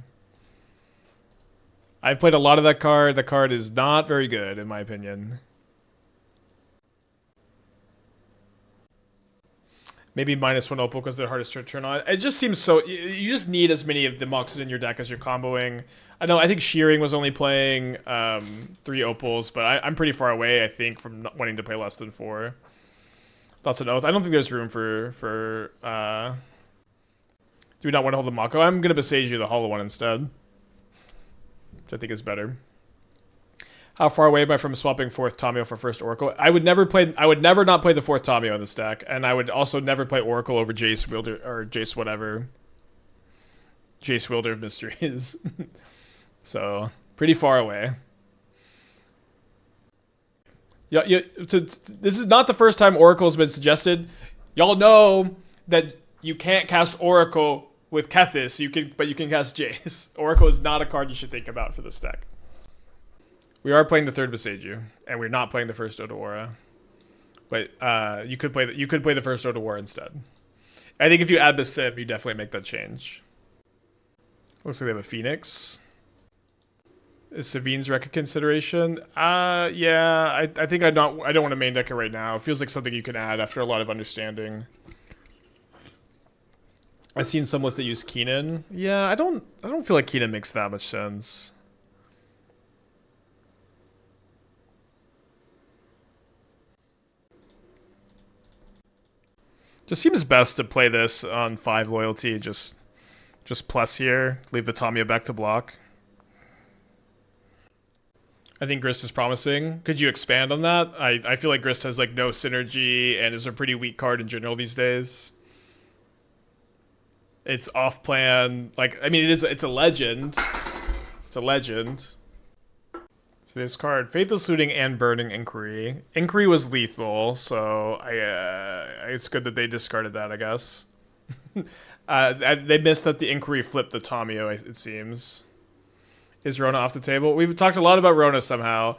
[SPEAKER 1] I've played a lot of that card. The card is not very good, in my opinion. Maybe -1 Opal because they're hardest to turn on. It just seems so... You just need as many of the Moxes in your deck as you're comboing. I know, I think Shearing was only playing 3 Opals, but I'm pretty far away, I think, from not wanting to play less than 4. Thoughts and Oath. I don't think there's room for do we not want to hold the Mako? I'm going to Boseiju the hollow one instead, which I think is better. How far away am I from swapping 4th Tamiyo for 1st Oracle? I would never not play the 4th Tamiyo in this deck, and I would also never play Oracle over Jace, Wielder, or Jace whatever. Jace, Wielder of Mysteries. So, pretty far away. Yeah, this is not the first time Oracle has been suggested. Y'all know that you can't cast Oracle with Kethis, but you can cast Jace. Oracle is not a card you should think about for this deck. We are playing the 3rd Boseiju, and we're not playing the 1st Odawara. But you could play the 1st Odawara instead. I think if you add Basim, you definitely make that change. Looks like they have a Phoenix. Is Savine's Wreck a consideration? Yeah, I think I don't want to main deck it right now. It feels like something you can add after a lot of understanding. I've seen some lists that use Keenan. Yeah, I don't feel like Keenan makes that much sense. Just seems best to play this on 5 loyalty, just plus here. Leave the Tamiyo back to block. I think Grist is promising. Could you expand on that? I feel like Grist has like no synergy and is a pretty weak card in general these days. It's off plan. Like, I mean, it's a legend. It's a legend. So this card, Faithless Looting and Burning Inquiry. Inquiry was lethal, so it's good that they discarded that, I guess. They missed that the inquiry flipped the Tamiyo, it seems. Is Rona off the table? We've talked a lot about Rona somehow.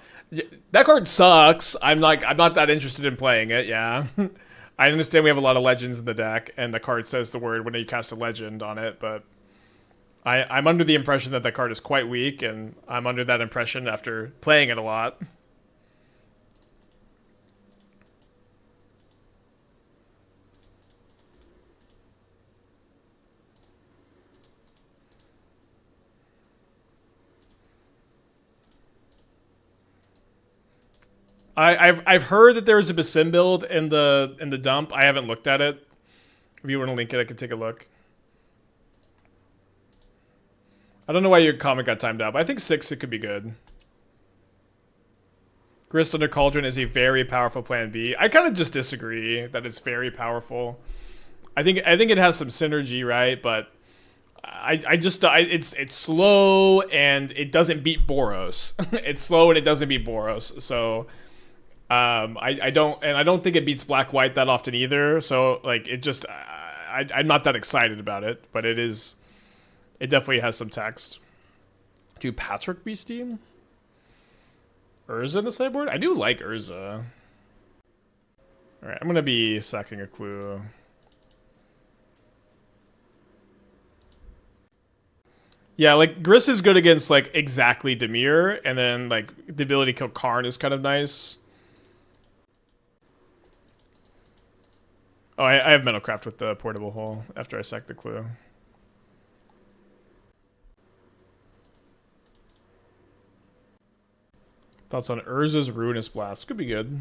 [SPEAKER 1] That card sucks. I'm not that interested in playing it, yeah. I understand we have a lot of legends in the deck, and the card says the word when you cast a legend on it, but I'm under the impression that card is quite weak, and I'm under that impression after playing it a lot. I've heard that there was a Basim build in the dump. I haven't looked at it. If you want to link it, I could take a look. I don't know why your comment got timed out, but I think 6 it could be good. Grist under Cauldron is a very powerful plan B. I kind of just disagree that it's very powerful. I think it has some synergy, right? But it's slow and it doesn't beat Boros. It's slow and it doesn't beat Boros. So I don't think it beats Black White that often either. So like it just I'm not that excited about it, but it definitely has some text. Do Patrick Beastie? Urza in the sideboard? I do like Urza. Alright, I'm gonna be sacking a clue. Yeah, like Grist is good against like exactly Dimir, and then like the ability to kill Karn is kind of nice. Oh, I have Metalcraft with the portable hole after I sack the clue. Thoughts on Urza's Ruinous Blast? Could be good.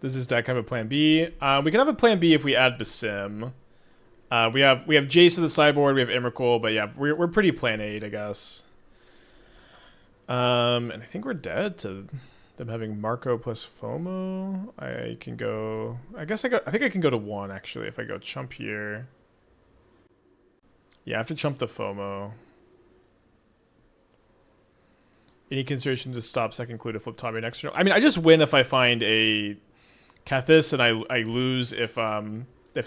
[SPEAKER 1] Does this deck have a plan B? We can have a plan B if we add Basim. We have Jace in the sideboard. We have Emrakul, but yeah, we're pretty plan 8, I guess. And I think we're dead to them having Marco plus FOMO. I can go. I think I can go to 1 actually if I go chump here. Yeah, I have to chump the FOMO. Any consideration to stop second clue to flip Tommy next turn? I mean, I just win if I find a Kethis, and I lose if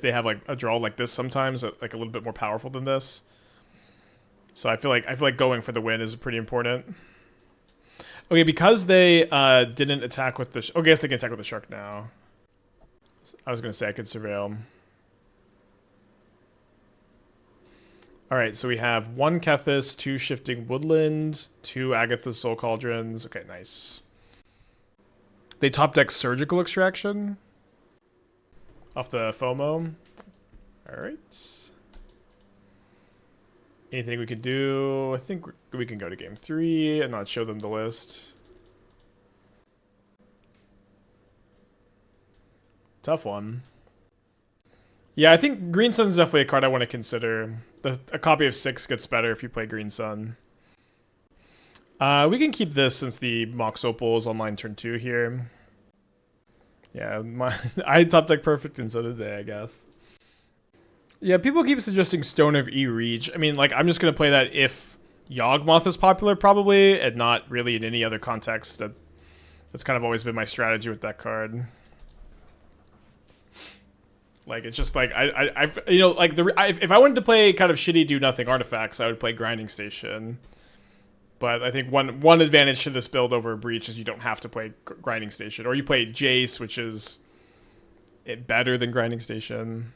[SPEAKER 1] they have like a draw like this sometimes, like a little bit more powerful than this. So I feel like going for the win is pretty important. Okay, because they didn't attack with the. I guess they can attack with the shark now. I was gonna say I could surveil. All right, so we have 1 Kethis, 2 Shifting Woodland, 2 Agatha Soul Cauldrons. Okay, nice. They top deck Surgical Extraction off the FOMO. All right. Anything we could do? I think we can go to game 3 and not show them the list. Tough one. Yeah, I think Green Sun's definitely a card I want to consider. A copy of 6 gets better if you play Green Sun. We can keep this since the Mox Opal is online turn 2 here. Yeah, I top deck perfect and so did they, I guess. Yeah, people keep suggesting Stone of E-Reach. I mean, like, I'm just going to play that if Yawgmoth is popular, probably, and not really in any other context. That's kind of always been my strategy with that card. Like, it's just like, I've you know, like, if I wanted to play kind of shitty do-nothing artifacts, I would play Grinding Station. But I think one advantage to this build over Breach is you don't have to play Grinding Station. Or you play Jace, which is better than Grinding Station.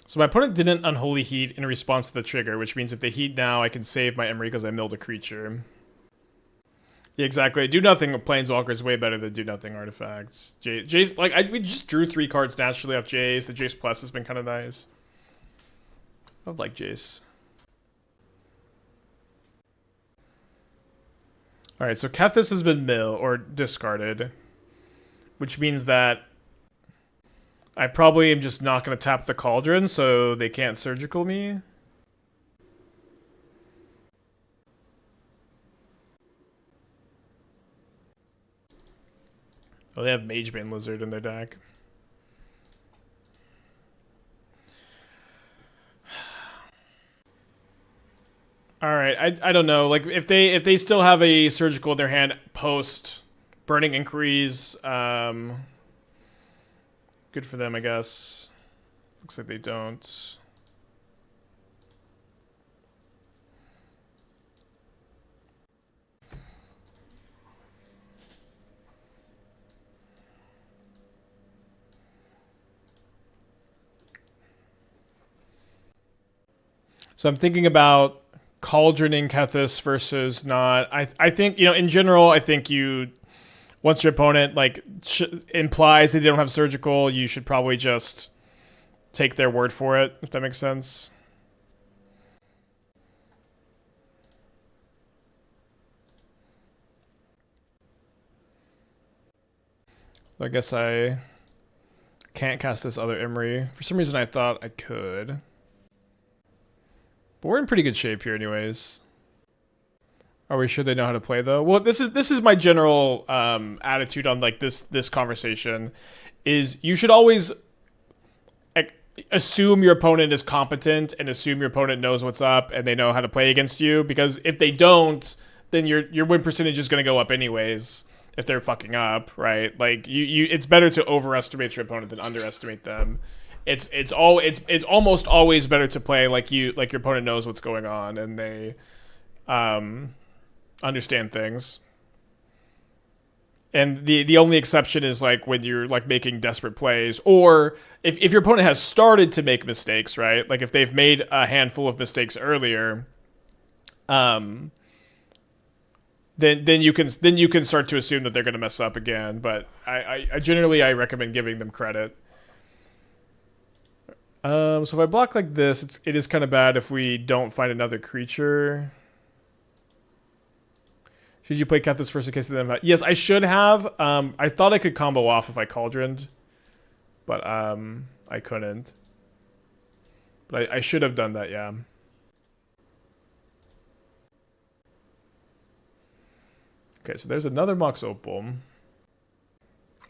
[SPEAKER 1] So my opponent didn't Unholy Heat in response to the trigger, which means if they heat now, I can save my Emry because I milled a creature. Yeah, exactly. Do Nothing Planeswalker is way better than Do Nothing Artifacts. Jace, like, we just drew 3 cards naturally off Jace. The Jace Plus has been kind of nice. I like Jace. Alright, so Kethis has been discarded, which means that I probably am just not going to tap the Cauldron, so they can't surgical me. Oh, they have Magebane Lizard in their deck. I don't know. Like if they still have a surgical in their hand post Burning Inquiries, good for them, I guess. Looks like they don't. So I'm thinking about Cauldroning Kethis versus not. I think, you know, in general, I think you, once your opponent like implies they don't have surgical, you should probably just take their word for it, if that makes sense. I guess I can't cast this other Emry. For some reason I thought I could. But we're in pretty good shape here anyways. Are we sure they know how to play though? Well, this is my general attitude on like this conversation is you should always assume your opponent is competent and assume your opponent knows what's up and they know how to play against you, because if they don't, then your win percentage is going to go up anyways if they're fucking up, right? Like you it's better to overestimate your opponent than underestimate them. It's almost always better to play like your opponent knows what's going on and they understand things. And the only exception is like when you're like making desperate plays, or if your opponent has started to make mistakes, right? Like if they've made a handful of mistakes earlier, then you can start to assume that they're going to mess up again. But I generally recommend giving them credit. So if I block like this, it is kind of bad if we don't find another creature. Should you play Kethis first in case of them? Yes, I should have. I thought I could combo off if I Cauldroned, but I couldn't. But I should have done that, yeah. Okay, so there's another Mox Opal.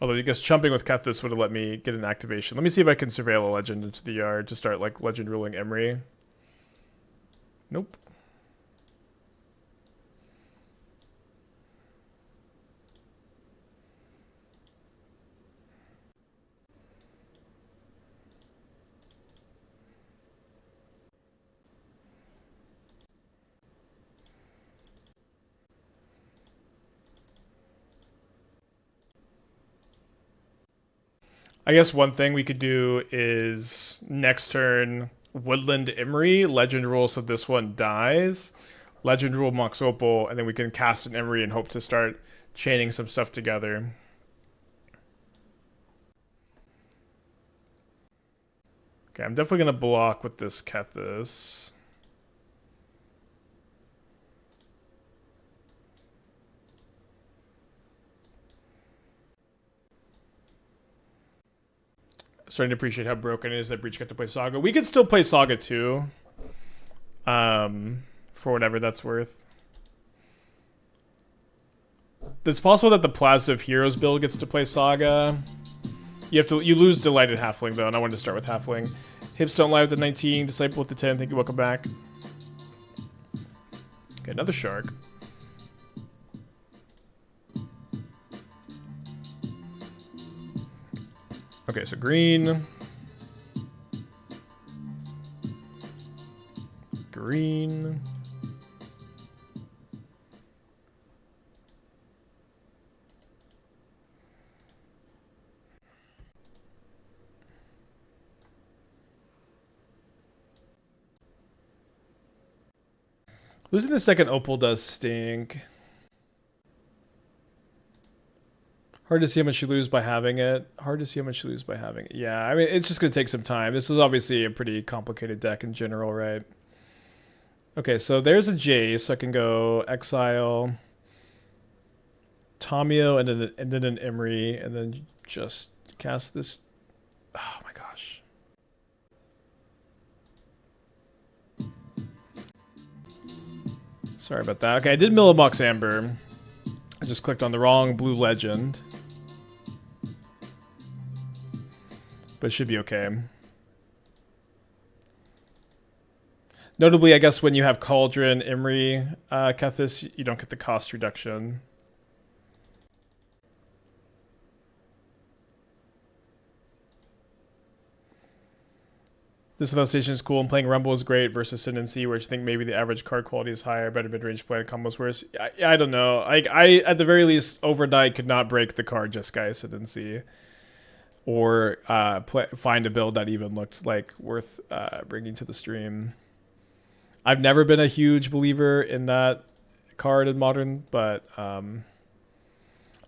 [SPEAKER 1] Although I guess chumping with Kethis would have let me get an activation. Let me see if I can surveil a legend into the yard to start like legend ruling Emry. Nope. I guess one thing we could do is next turn Woodland Emry, legend rule so this one dies, legend rule Mox Opal, and then we can cast an Emry and hope to start chaining some stuff together. Okay, I'm definitely going to block with this Kethis. Starting to appreciate how broken it is that Breach got to play Saga. We could still play Saga too. For whatever that's worth. It's possible that the Plaza of Heroes build gets to play Saga. You lose Delighted Halfling though, and I wanted to start with Halfling. Hips don't lie with the 19, Disciple with the 10. Thank you, welcome back. Okay, another shark. Okay, so green. Green. Losing the second Opal does stink. Hard to see how much you lose by having it. Hard to see how much you lose by having it. Yeah, I mean, it's just going to take some time. This is obviously a pretty complicated deck in general, right? Okay, so there's a Jace. So I can go Exile, Tamiyo, and then an Emry, and then just cast this. Oh my gosh. Sorry about that. Okay, I did mill a Mox Amber. I just clicked on the wrong blue legend. But it should be okay. Notably, I guess when you have Cauldron, Emry, Kethis, you don't get the cost reduction. This without station is cool, and playing Rumble is great versus Ascendancy, where you think maybe the average card quality is higher, better mid-range play, and combos worse. I don't know. I at the very least overnight could not break the card Jeskai Ascendancy, or find a build that even looked like worth bringing to the stream. I've never been a huge believer in that card in Modern, but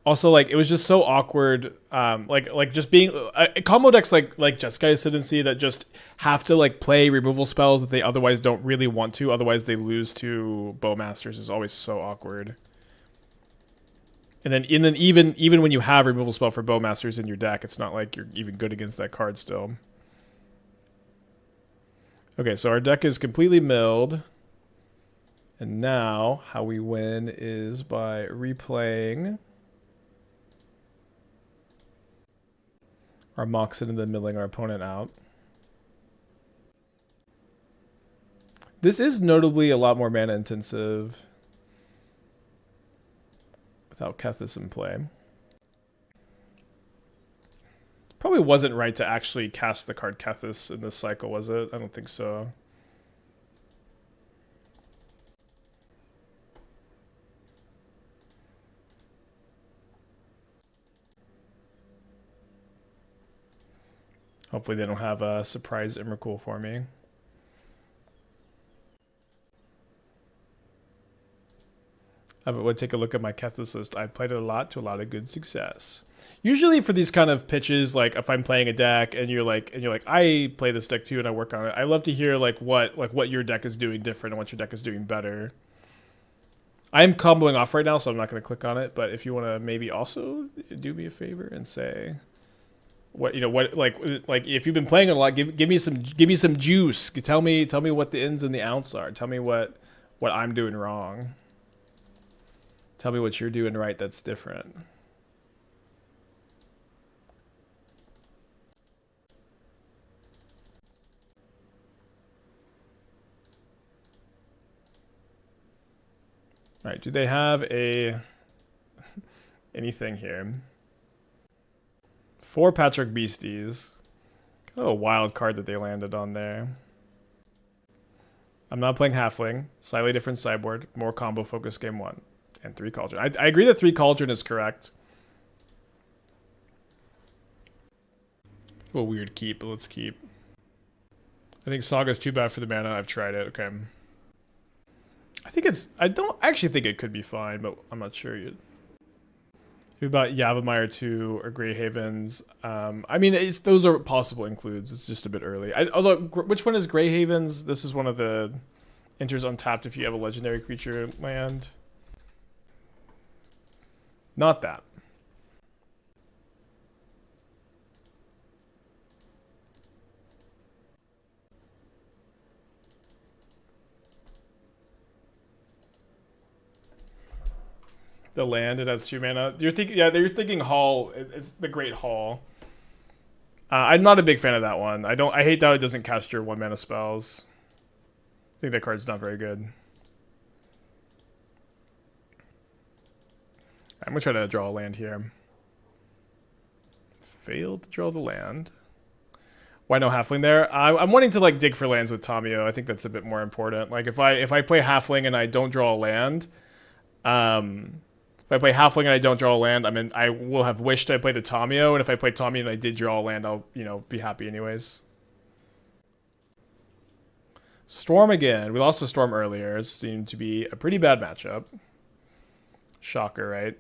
[SPEAKER 1] also, like, it was just so awkward. Like just being combo decks like Jeskai Ascendancy that just have to like play removal spells that they otherwise don't really want to. Otherwise, they lose to Bowmasters is always so awkward. And then even when you have removal spell for Bowmasters in your deck, it's not like you're even good against that card still. Okay, so our deck is completely milled. And now how we win is by replaying our Mox and then milling our opponent out. This is notably a lot more mana intensive without Kethis in play. Probably wasn't right to actually cast the card Kethis in this cycle, was it? I don't think so. Hopefully they don't have a surprise Emrakul for me. I would take a look at my Kethis list. I played it a lot to a lot of good success. Usually for these kind of pitches, like if I'm playing a deck and you're like I play this deck too and I work on it. I love to hear like what your deck is doing different and what your deck is doing better. I'm comboing off right now, so I'm not going to click on it. But if you want to maybe also do me a favor and say what if you've been playing it a lot, give me some juice. Tell me what the ins and the outs are. Tell me what I'm doing wrong. Tell me what you're doing right that's different. All right, do they have anything here? 4 Patrick Beasties. Kind of a wild card that they landed on there. I'm not playing Halfling. Slightly different sideboard. More combo focused game 1. And 3 Cauldron. I agree that 3 Cauldron is correct. A weird keep, but let's keep. I think Saga's too bad for the mana. I've tried it. Okay. I don't actually think it could be fine, but I'm not sure yet. Maybe about Yavimaya 2 or Grey Havens. I mean, those are possible includes. It's just a bit early. Although, which one is Grey Havens? This is one of the enters untapped if you have a legendary creature land. Not that. The land, it has 2 mana. You're thinking Hall. It's the Great Hall. I'm not a big fan of that one. I hate that it doesn't cast your 1 mana spells. I think that card's not very good. I'm gonna try to draw a land here. Failed to draw the land. Why no Halfling there? I'm wanting to like dig for lands with Tamiyo. I think that's a bit more important. Like if I play Halfling and I don't draw a land, if I play Halfling and I don't draw a land, I will have wished I played the Tamiyo, and if I play Tamiyo and I did draw a land, I'll be happy anyways. Storm again. We lost to Storm earlier. It seemed to be a pretty bad matchup. Shocker, right?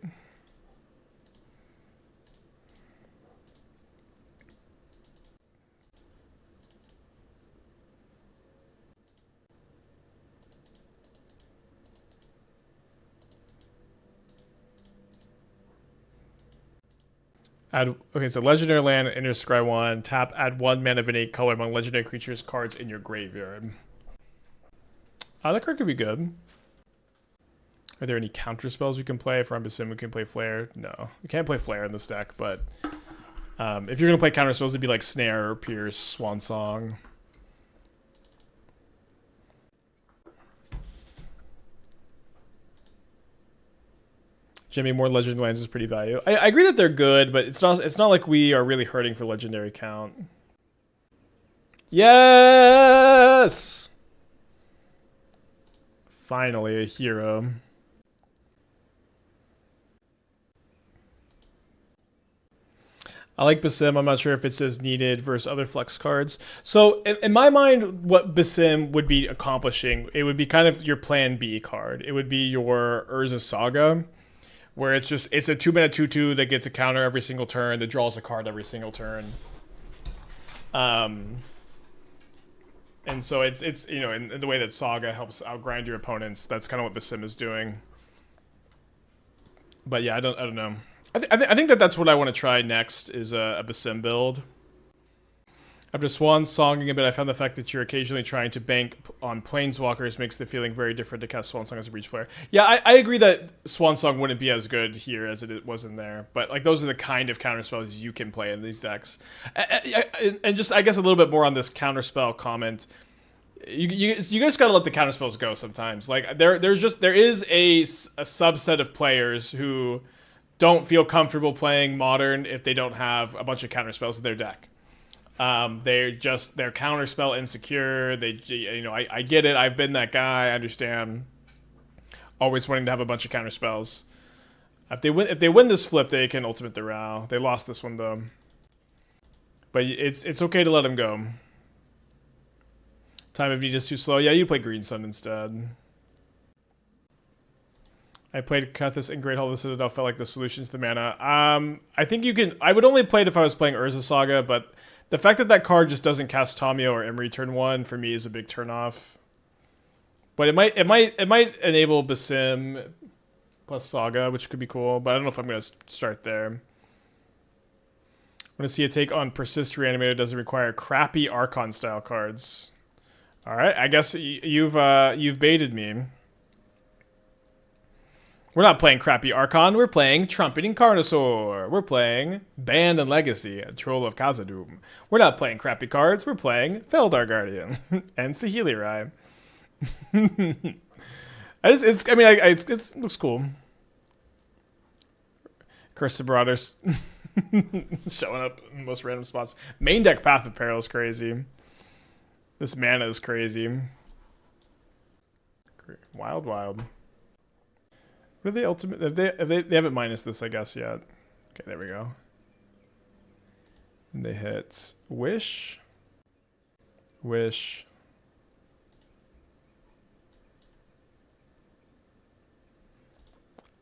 [SPEAKER 1] Okay, so legendary land, enter scry 1, tap, add 1 mana of any color among legendary creatures cards in your graveyard. That card could be good. Are there any counter spells we can play? For Sim, we can play Flare. No, we can't play Flare in this deck, but if you're gonna play counter spells, it'd be like Snare, Pierce, Swan Song. Jimmy, more legendary lands is pretty value. I agree that they're good, but it's not like we are really hurting for legendary count. Yes! Finally, a hero. I like Basim. I'm not sure if it's as needed versus other flex cards. So in my mind, what Basim would be accomplishing, it would be kind of your plan B card. It would be your Urza Saga, where it's a 2-mana 2/2 that gets a counter every single turn, that draws a card every single turn. And so it's you know, in the way that Saga helps outgrind your opponents, that's kind of what Basim is doing. But yeah, I don't know. I think that's what I want to try next is a Basim build. After Swan Songing a bit, I found the fact that you're occasionally trying to bank on Planeswalkers makes the feeling very different to cast Swan Song as a Breach player. Yeah, I agree that Swan Song wouldn't be as good here as it was in there, but like those are the kind of counterspells you can play in these decks. And just I guess a little bit more on this counterspell comment. You just gotta let the counterspells go sometimes. Like there is a subset of players who don't feel comfortable playing Modern if they don't have a bunch of counterspells in their deck. They're counterspell insecure. I get it. I've been that guy. I understand. Always wanting to have a bunch of counterspells. If they win this flip, they can ultimate the Rao. They lost this one though. But it's okay to let them go. Time of Need is too slow. Yeah, you play Green Sun instead. I played Kethis in Great Hall of the Citadel, felt like the solution to the mana. I think you can... I would only play it if I was playing Urza Saga, but the fact that card just doesn't cast Tamiyo or Emry turn 1, for me, is a big turnoff. But it might enable Basim plus Saga, which could be cool, but I don't know if I'm going to start there. I want to see a take on Persist Reanimator doesn't require crappy Archon-style cards. Alright, I guess you've baited me. We're not playing crappy Archon, we're playing Trumpeting Carnosaur. We're playing Band and Legacy, a Troll of Khazad-dûm. We're not playing crappy cards, we're playing Feldar Guardian and Saheeli Rai. It looks cool. Curse of Marauders showing up in the most random spots. Main deck Path of Peril is crazy. This mana is crazy. Wild. What are they ultimate? They haven't minus this, I guess, yet. Okay, there we go. And they hit Wish.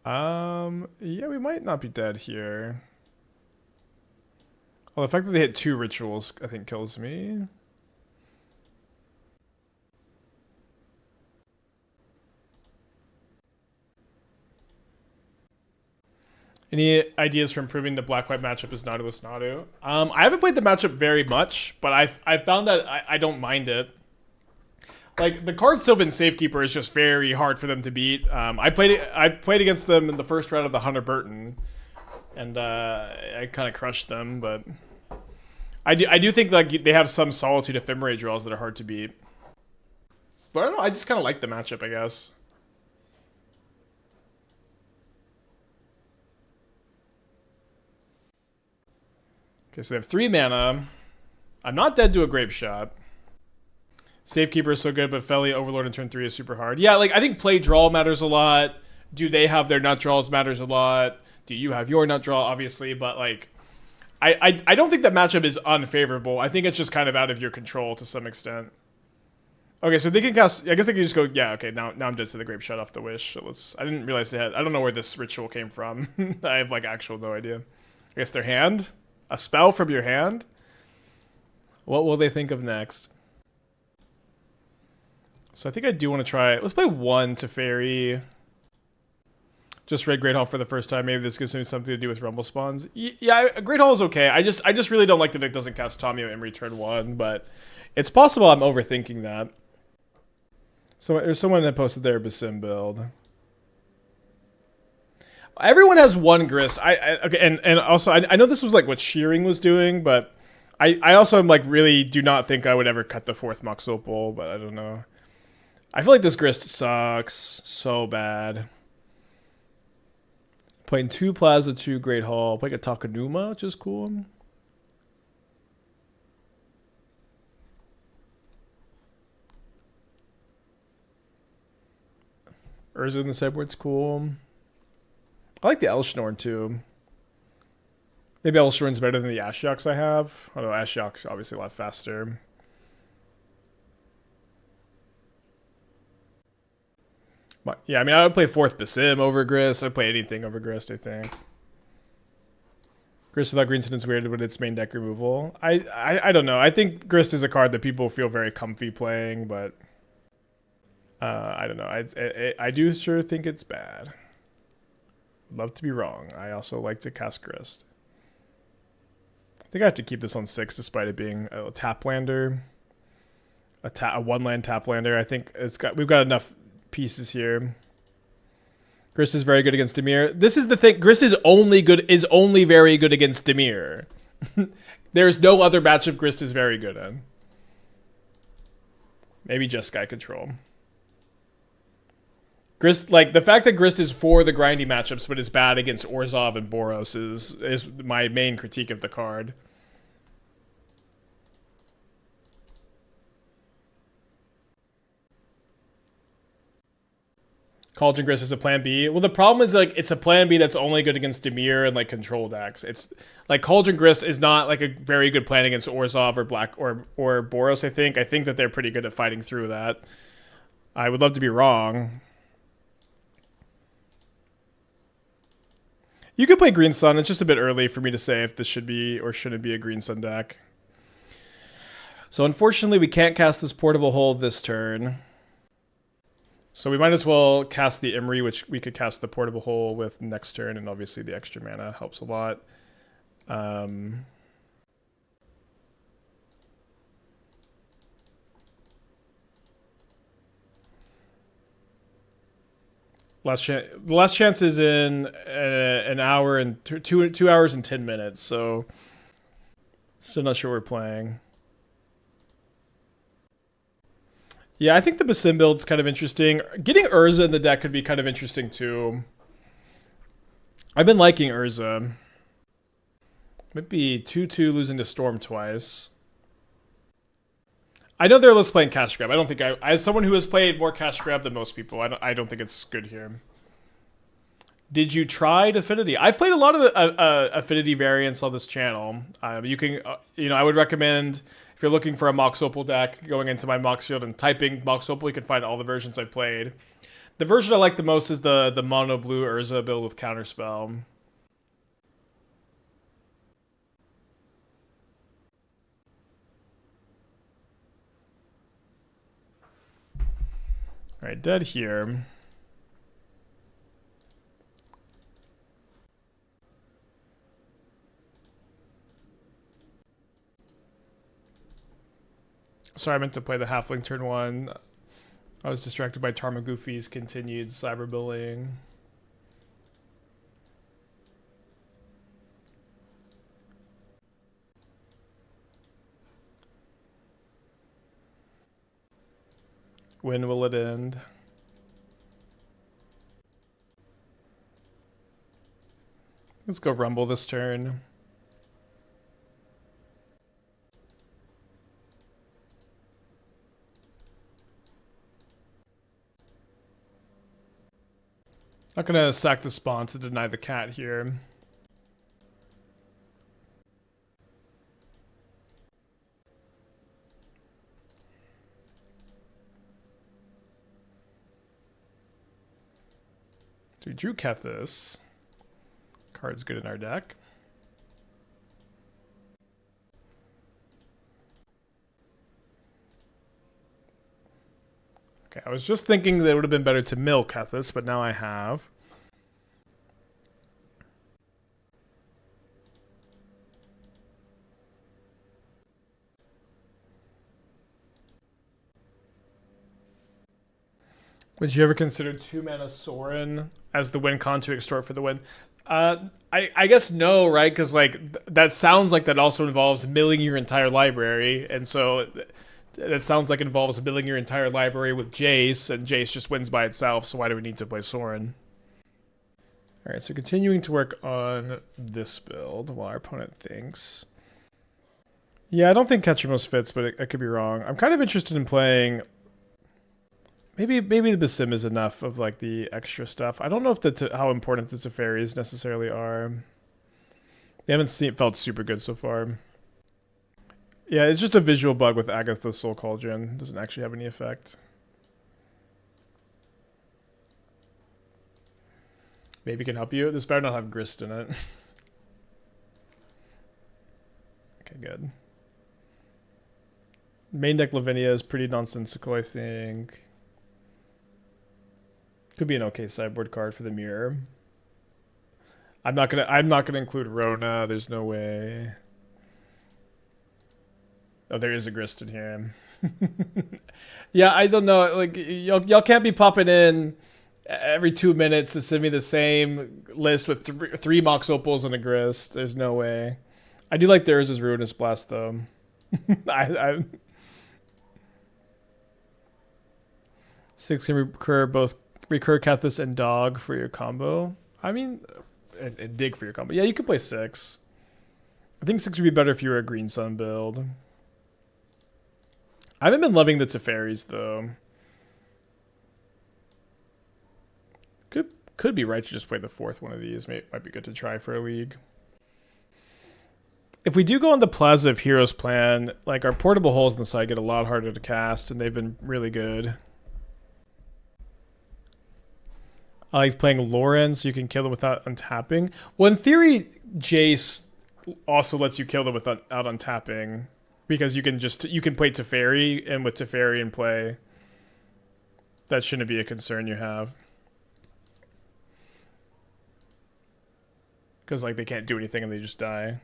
[SPEAKER 1] Yeah, we might not be dead here. Well, the fact that they hit 2 rituals, I think, kills me. Any ideas for improving the black-white matchup as Nautilus Nadu? I haven't played the matchup very much, but I found that I don't mind it. Like, the card Sylvan Safekeeper is just very hard for them to beat. I played against them in the first round of the Hunter Burton, and I kind of crushed them, but I do think like they have some Solitude Ephemerate draws that are hard to beat. But I don't know, I just kind of like the matchup, I guess. Okay, so they have 3 mana. I'm not dead to a Grape Shot. Safekeeper is so good, but Felly Overlord in turn 3 is super hard. Yeah, like I think play draw matters a lot. Do they have their nut draws matters a lot. Do you have your nut draw, obviously, but like I don't think that matchup is unfavorable. I think it's just kind of out of your control to some extent. Okay, so they can cast. I guess they can just go. Yeah, okay. Now I'm dead to the Grape Shot off the Wish. So I didn't realize they had. I don't know where this ritual came from. I have like actual no idea. I guess their hand. A spell from your hand? What will they think of next? So I think I do want to try... Let's play 1 Teferi. Just read Great Hall for the first time. Maybe this gives me something to do with Rumble Spawns. Yeah, Great Hall is okay. I just really don't like that it doesn't cast Tamiyo Emry turn 1, but it's possible I'm overthinking that. So there's someone that posted their Basim build. Everyone has 1 Grist. Okay, and also I know this was like what Shearing was doing, but I also am like really do not think I would ever cut the 4th Mox Opal, but I don't know. I feel like this Grist sucks so bad. Playing 2 Plaza, 2 Great Hall. Playing a Takanuma, which is cool. Urza in the sideboard's cool. I like the Elshnorn too. Maybe Elshnorn's better than the Ashioks I have. Although Ashiok's obviously a lot faster. But yeah, I mean, I would play 4th Basim over Grist. I'd play anything over Grist, I think. Grist without Greenstone is weird, but it's main deck removal. I don't know. I think Grist is a card that people feel very comfy playing, but I don't know. I do sure think it's bad. Love to be wrong. I also like to cast Grist. I think I have to keep this on 6 despite it being a taplander. A 1-land taplander. I think we've got enough pieces here. Grist is very good against Dimir. This is the thing. Grist is only very good against Dimir. There's no other matchup Grist is very good in. Maybe just Sky Control. Grist, like, the fact that Grist is for the grindy matchups but is bad against Orzhov and Boros is my main critique of the card. Cauldron Grist is a plan B. Well, the problem is, like, it's a plan B that's only good against Dimir and, like, control decks. It's, like, Cauldron Grist is not, like, a very good plan against Orzhov or Boros, I think. I think that they're pretty good at fighting through that. I would love to be wrong. You could play Green Sun. It's just a bit early for me to say if this should be or shouldn't be a Green Sun deck. So, unfortunately, we can't cast this Portable Hold this turn. So we might as well cast the Emry, which we could cast the Portable Hole with next turn, and obviously the extra mana helps a lot. The last chance is in an hour and 2 hours and 10 minutes, so still not sure we're playing. Yeah, I think the Basim build's kind of interesting. Getting Urza in the deck could be kind of interesting too. I've been liking Urza. Might be 2/2 losing to Storm twice. I know they're less playing Cash Grab. I don't think as someone who has played more Cash Grab than most people, I don't think it's good here. Did you try Affinity? I've played a lot of Affinity variants on this channel. You can, I would recommend, if you're looking for a Mox Opal deck, going into my Mox field and typing Mox Opal, you can find all the versions I've played. The version I like the most is the mono blue Urza build with Counterspell. Alright, dead here. Sorry, I meant to play the Halfling turn 1. I was distracted by Tarmogoofy's continued cyberbullying. When will it end? Let's go Rumble this turn. Not gonna sack the spawn to deny the cat here. So we drew Kethis. Card's good in our deck. Okay, I was just thinking that it would have been better to mill Kethis, but now I have. Would you ever consider 2-mana Sorin as the win con to extort for the win? I guess no, right? Because like that sounds like that also involves milling your entire library, and so that sounds like it involves milling your entire library with Jace, and Jace just wins by itself. So why do we need to play Sorin? All right, so continuing to work on this build while our opponent thinks. Yeah, I don't think Ketchumos fits, but I could be wrong. I'm kind of interested in playing. Maybe the Basim is enough of like the extra stuff. I don't know if that's how important the Teferis necessarily are. They haven't felt super good so far. Yeah, it's just a visual bug with Agatha Soul Cauldron. Doesn't actually have any effect. Maybe can help you. This better not have grist in it. Okay, good. Main deck Lavinia is pretty nonsensical, I think. Could be an okay sideboard card for the mirror. I'm not gonna include Rona. There's no way. Oh, there is a grist in here. Yeah, I don't know. Like y'all can't be popping in every 2 minutes to send me the same list with three Mox Opals and a grist. There's no way. I do like theirs as Ruinous Blast though. I 6 can recur Kethis and Dog for your combo. I mean, and Dig for your combo. Yeah, you could play 6. I think 6 would be better if you were a Green Sun build. I haven't been loving the Teferis though. Could be right to just play the 4th one of these. Might be good to try for a league. If we do go on the Plaza of Heroes plan, like our portable holes on the side get a lot harder to cast, and they've been really good. I like playing Lauren, so you can kill them without untapping. Well, in theory, Jace also lets you kill them without untapping, because you can play Teferi, and with Teferi in play, that shouldn't be a concern you have. Because like they can't do anything and they just die.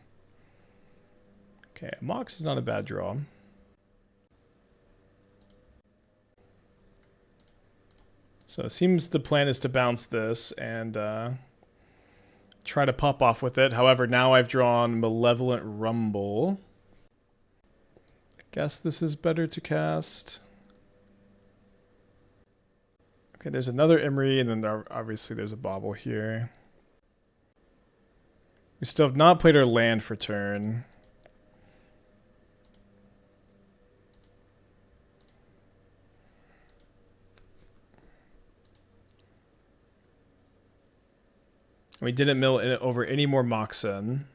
[SPEAKER 1] Okay, Mox is not a bad draw. So it seems the plan is to bounce this and try to pop off with it. However, now I've drawn Malevolent Rumble. I guess this is better to cast. Okay, there's another Emry, and then obviously there's a Bauble here. We still have not played our land for turn. We didn't mill it over any more Moxen.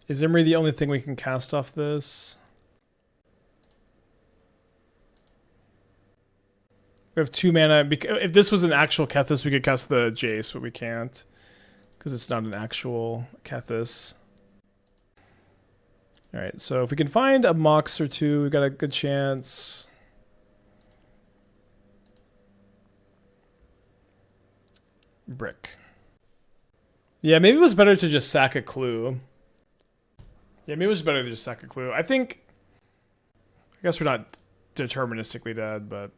[SPEAKER 1] Is Emry the only thing we can cast off this? We have 2 mana. If this was an actual Kethis, we could cast the Jace, but we can't. Because it's not an actual Kethis. Alright, so if we can find a Mox or 2, we got a good chance. Brick. Yeah, maybe it was better to just sack a clue. Yeah, maybe it was better to just sack a clue. I guess we're not deterministically dead, but...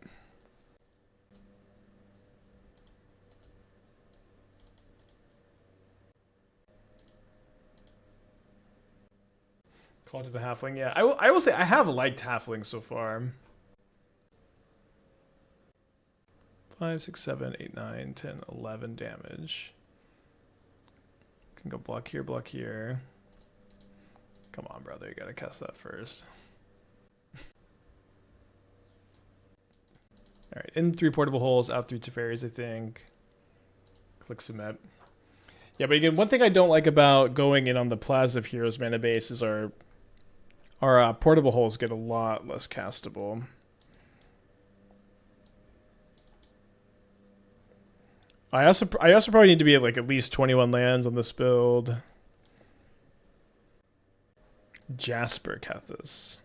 [SPEAKER 1] Call to the Halfling, yeah. I will say I have liked Halfling so far. 5, 6, 7, 8, 9, 10, 11 damage. Can go block here, block here. Come on, brother, you gotta cast that first. Alright, in 3 portable holes, out 3 Teferis, I think. Click submit. Yeah, but again, one thing I don't like about going in on the Plaza of Heroes mana base is our portable holes get a lot less castable. I also probably need to be at like at least 21 lands on this build. Jasper Kethis.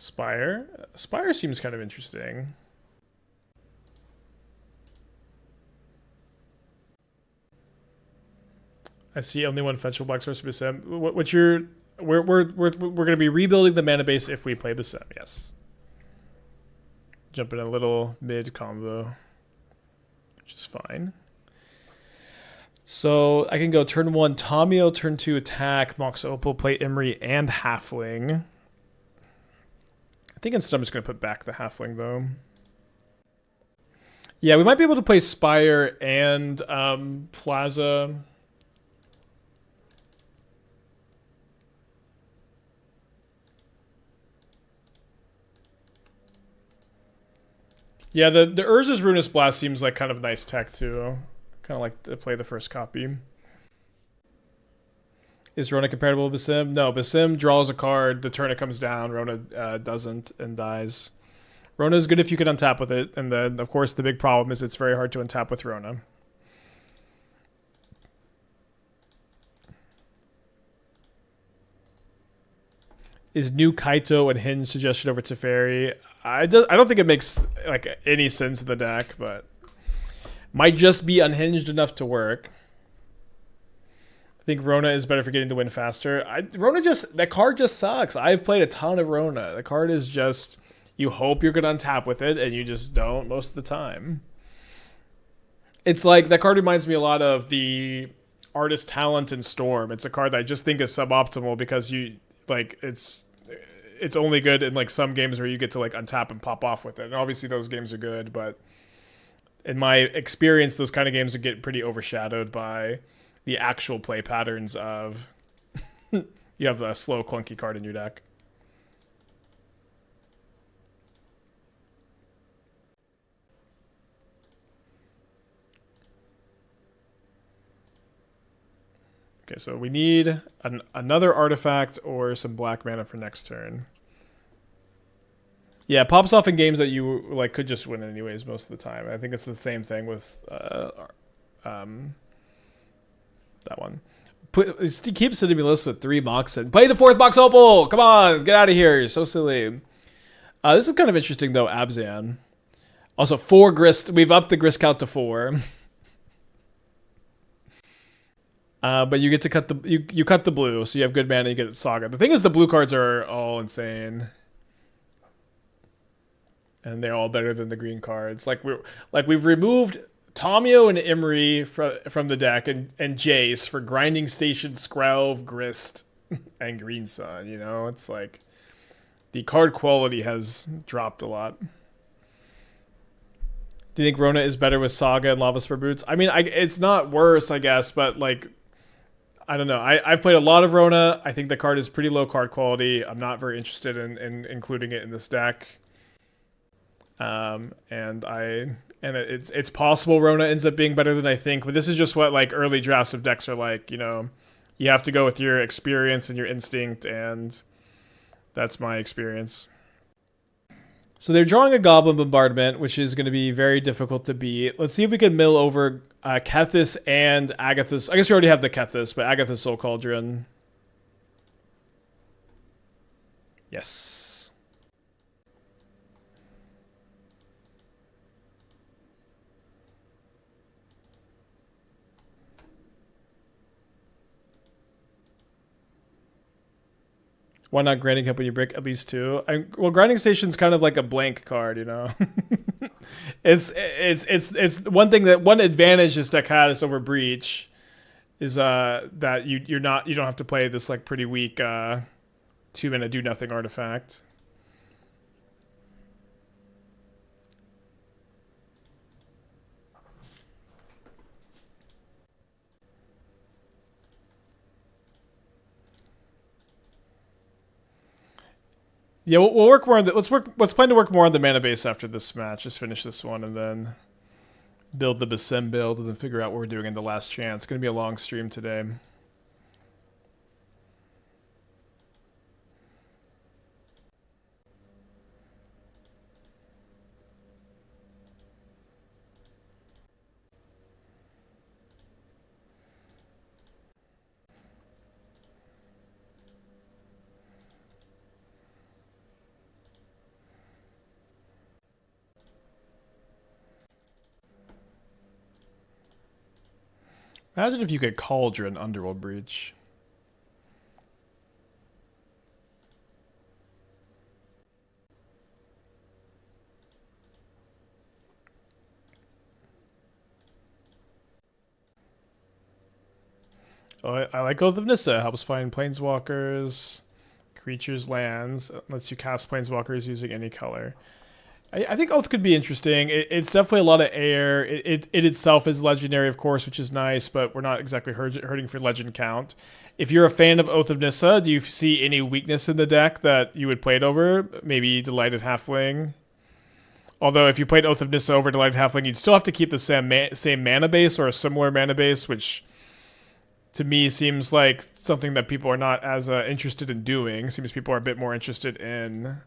[SPEAKER 1] Spire. Spire seems kind of interesting. I see only one fetchable black source Basim. What's your... We're going to be rebuilding the mana base if we play Basim, yes. Jump in a little mid combo, which is fine. So I can go turn 1 Tamiyo, turn 2 attack, Mox Opal, play Emry and Halfling. I think instead I'm just going to put back the Halfling though. Yeah, we might be able to play Spire and Plaza. Yeah, the Urza's Ruinous Blast seems like kind of nice tech too. Kind of like to play the first copy. Is Rona comparable to Basim? No, Basim draws a card, the turn it comes down, Rona doesn't and dies. Rona is good if you can untap with it, and then, of course, the big problem is it's very hard to untap with Rona. Is new Kaito and Hinge suggestion over Teferi? I don't think it makes like any sense in the deck, but might just be unhinged enough to work. I think Rona is better for getting the win faster. That card just sucks. I've played a ton of Rona. The card is just, you hope you're going to untap with it, and you just don't most of the time. It's like, that card reminds me a lot of the Artist Talent in Storm. It's a card that I just think is suboptimal because you, like, it's only good in, like, some games where you get to, like, untap and pop off with it. And obviously those games are good, but in my experience, those kind of games get pretty overshadowed by the actual play patterns of you have a slow, clunky card in your deck. Okay, so we need another artifact or some black mana for next turn. Yeah, pops off in games that you like could just win anyways most of the time. I think it's the same thing with that one. Keep sending me lists with 3 Mox and play the 4th Mox Opal. Come on, get out of here. You're so silly. This is kind of interesting though. Abzan. Also 4 Grist. We've upped the Grist count to 4. But you get to cut the you cut the blue, so you have good mana. You get Saga. The thing is, the blue cards are all insane, and they're all better than the green cards. We've removed Tamiyo and Emry from the deck, and Jace for Grinding Station, Skrelv, Grist, and Green Sun. You know, it's like the card quality has dropped a lot. Do you think Rona is better with Saga and Lava Spur Boots? I mean, it's not worse, I guess, but like, I don't know. I've played a lot of Rona. I think the card is pretty low card quality. I'm not very interested in including it in this deck. It's possible Rona ends up being better than I think, but this is just what like early drafts of decks are like. You know, you have to go with your experience and your instinct, and that's my experience. So they're drawing a Goblin Bombardment, which is going to be very difficult to beat. Let's see if we can mill over Kethis and Agatha's. I guess we already have the Kethis, but Agatha's Soul Cauldron. Yes. Why not Grinding Company Brick at least 2? Well, Grinding Station's kind of like a blank card, you know. it's one thing that one advantage this deck has over Breach is that you don't have to play this like pretty weak 2-mana do nothing artifact. Yeah, we'll work more on the, let's plan to work more on the mana base after this match. Just finish this one and then build the Basim build and then figure out what we're doing in the last chance. It's going to be a long stream today. Imagine if you could Cauldron Underworld Breach. Oh, I like Oath of Nissa. Helps find planeswalkers, creatures, lands. Lets you cast planeswalkers using any color. I think Oath could be interesting. It's definitely a lot of air. It itself is legendary, of course, which is nice, but we're not exactly hurting for legend count. If you're a fan of Oath of Nissa, do you see any weakness in the deck that you would play it over? Maybe Delighted Halfling? Although if you played Oath of Nissa over Delighted Halfling, you'd still have to keep the same mana base or a similar mana base, which to me seems like something that people are not as interested in doing. Seems people are a bit more interested in...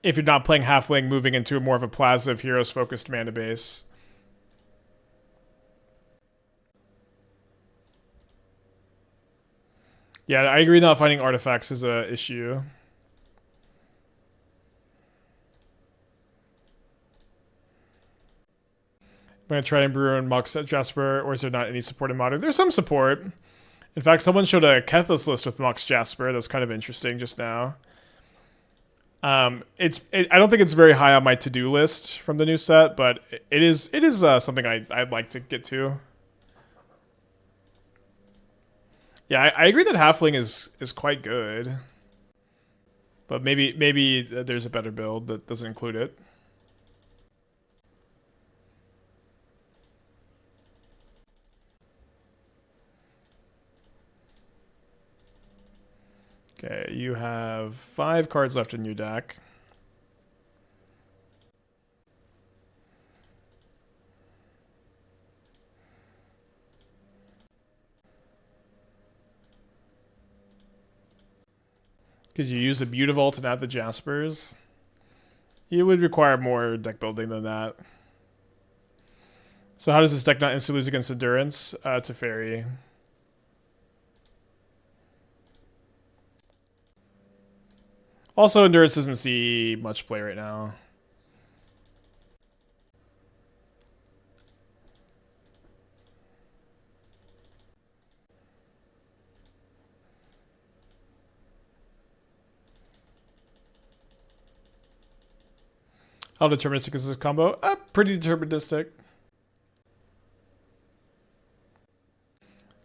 [SPEAKER 1] if you're not playing Halfling, moving into more of a Plaza of Heroes-focused mana base. Yeah, I agree not finding artifacts is a issue. I'm going to try and brew in Mox Jasper, or is there not any support in Modern? There's some support. In fact, someone showed a Kethis list with Mox Jasper. That's kind of interesting just now. I don't think it's very high on my to-do list from the new set, but it is something I'd like to get to. Yeah, I agree that Halfling is quite good, but maybe there's a better build that doesn't include it. Okay, you have 5 cards left in your deck. Because you use a Mutavault and add the Jaspers. You would require more deck building than that. So how does this deck not instantly lose against Endurance? Teferi. Also, Endurance doesn't see much play right now. How deterministic is this combo? Pretty deterministic.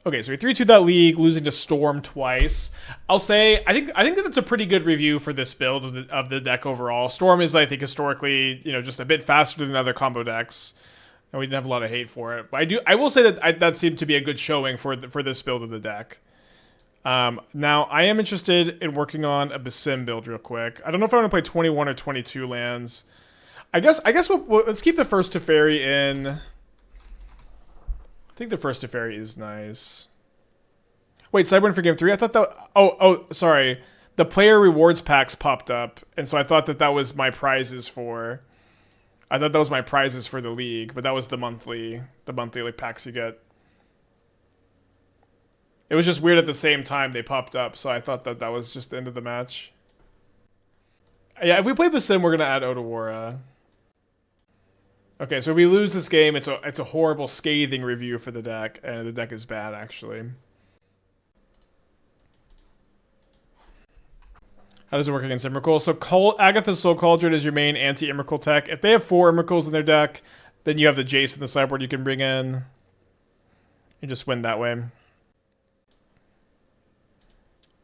[SPEAKER 1] Okay, so we 3-2 that league, losing to Storm twice. I'll say I think that that's a pretty good review for this build of the deck overall. Storm is, I think, historically, just a bit faster than other combo decks, and we didn't have a lot of hate for it. But I will say that that seemed to be a good showing for this build of the deck. Now I am interested in working on a Basim build real quick. I don't know if I want to play 21 or 22 lands. I guess let's keep the first Teferi in. I think the first Teferi is nice. Wait, Sideboard for game 3? I thought that... Oh, sorry. The player rewards packs popped up, and so I thought that was my prizes for... I thought that was my prizes for the league, but that was the monthly like packs you get. It was just weird at the same time they popped up, so I thought that was just the end of the match. Yeah, if we play Basim, we're going to add Otawara. Okay, so if we lose this game, it's a horrible, scathing review for the deck, and the deck is bad, actually. How does it work against Emrakul? So Agatha's Soul Cauldron is your main anti-Emrakul tech. If they have 4 Emrakuls in their deck, then you have the Jace in the sideboard you can bring in. You just win that way.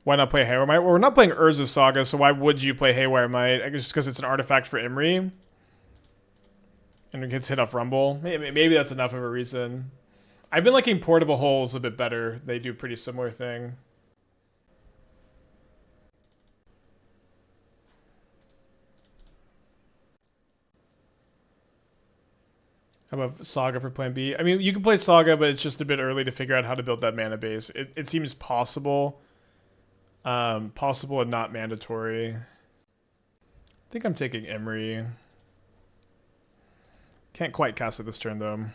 [SPEAKER 1] Why not play Haywire Might? Well, we're not playing Urza's Saga, so why would you play Haywire Might? I guess just because it's an artifact for Emry. And it gets hit off Rumble. Maybe that's enough of a reason. I've been liking Portable Holes a bit better. They do a pretty similar thing. How about Saga for plan B? I mean, you can play Saga, but it's just a bit early to figure out how to build that mana base. It seems possible. Possible and not mandatory. I think I'm taking Emry. Can't quite cast it this turn, though.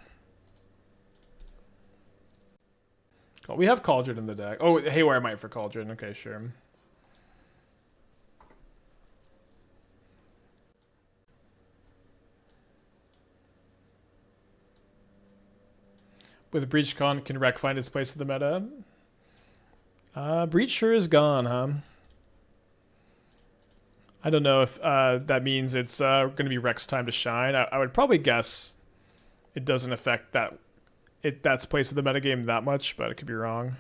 [SPEAKER 1] Oh, we have Cauldron in the deck. Oh, Haywire Might for Cauldron. Okay, sure. with Breach Con, can Wreck find its place in the meta? Breach sure is gone, huh? I don't know if that means it's going to be Wreck's time to shine. I would probably guess it doesn't affect that's place in the metagame that much, but I could be wrong.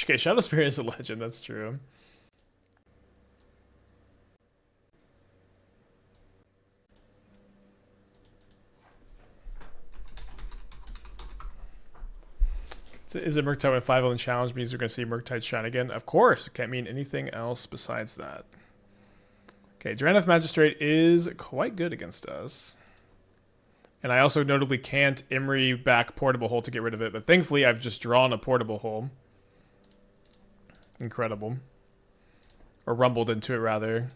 [SPEAKER 1] Okay, Shadow Spirit is a legend, that's true. Is it Murktide when 5-0 challenge means we're going to see Murktide shine again? Of course. It can't mean anything else besides that. Okay, Drannith Magistrate is quite good against us. And I also notably can't Emry back Portable Hole to get rid of it, but thankfully I've just drawn a Portable Hole. Incredible. Or rumbled into it, rather.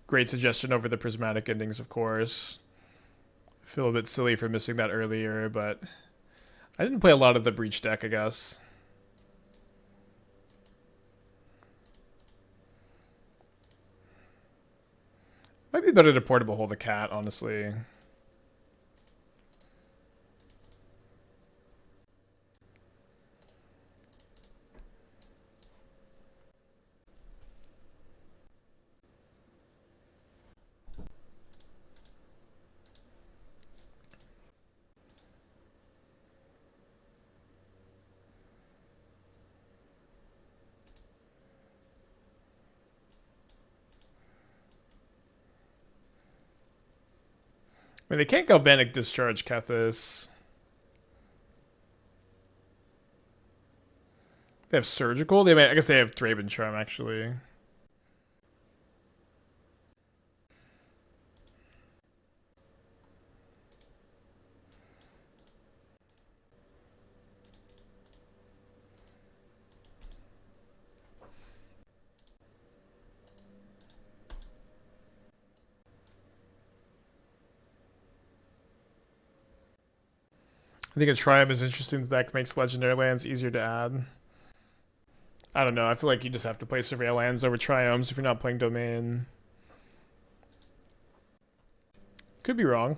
[SPEAKER 1] Great suggestion over the Prismatic Endings, of course. I feel a bit silly for missing that earlier, but I didn't play a lot of the Breach deck, I guess. Might be better to Portable Hole the cat, honestly. I mean, they can't Galvanic Discharge Kethis. They have Surgical? I guess they have Draven Charm, actually. I think a Triumph is interesting. The deck makes Legendary lands easier to add. I don't know. I feel like you just have to play Surveil lands over Triumphs if you're not playing Domain. Could be wrong.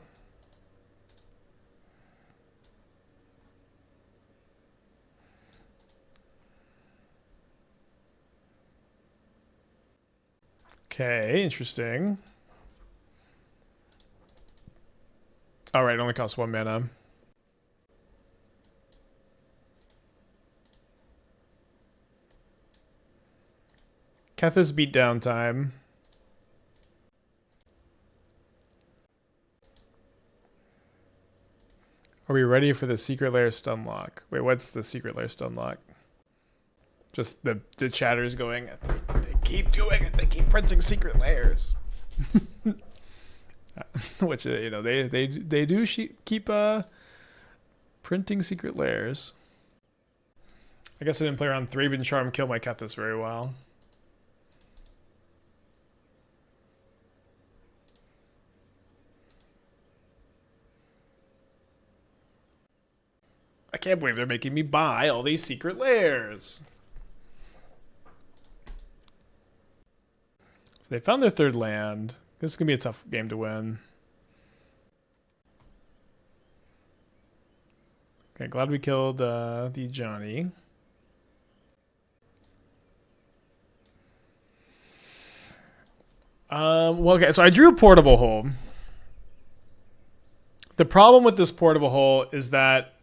[SPEAKER 1] Okay, interesting. Alright, it only costs 1 mana. Kethis beatdown time. Are we ready for the Secret Lair stun lock? Wait, what's the Secret Lair stun lock? Just the chatters going. They keep doing it. They keep printing Secret Lairs. Which they do keep printing Secret Lairs. I guess I didn't play around Thraben Charm kill my Kethis very well. I can't believe they're making me buy all these Secret Lairs. So they found their third land. This is going to be a tough game to win. Okay, glad we killed the Johnny. Well, okay, so I drew a Portable Hole. The problem with this Portable Hole is that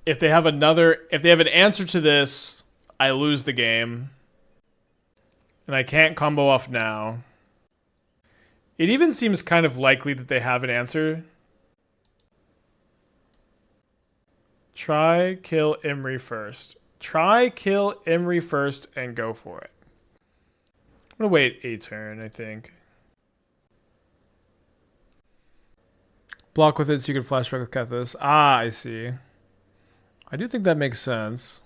[SPEAKER 1] if they have an answer to this, I lose the game. And I can't combo off now. It even seems kind of likely that they have an answer. Try kill Emry first. Try kill Emry first and go for it. I'm gonna wait a turn, I think. Block with it so you can flashback with Kethis. Ah, I see. I do think that makes sense.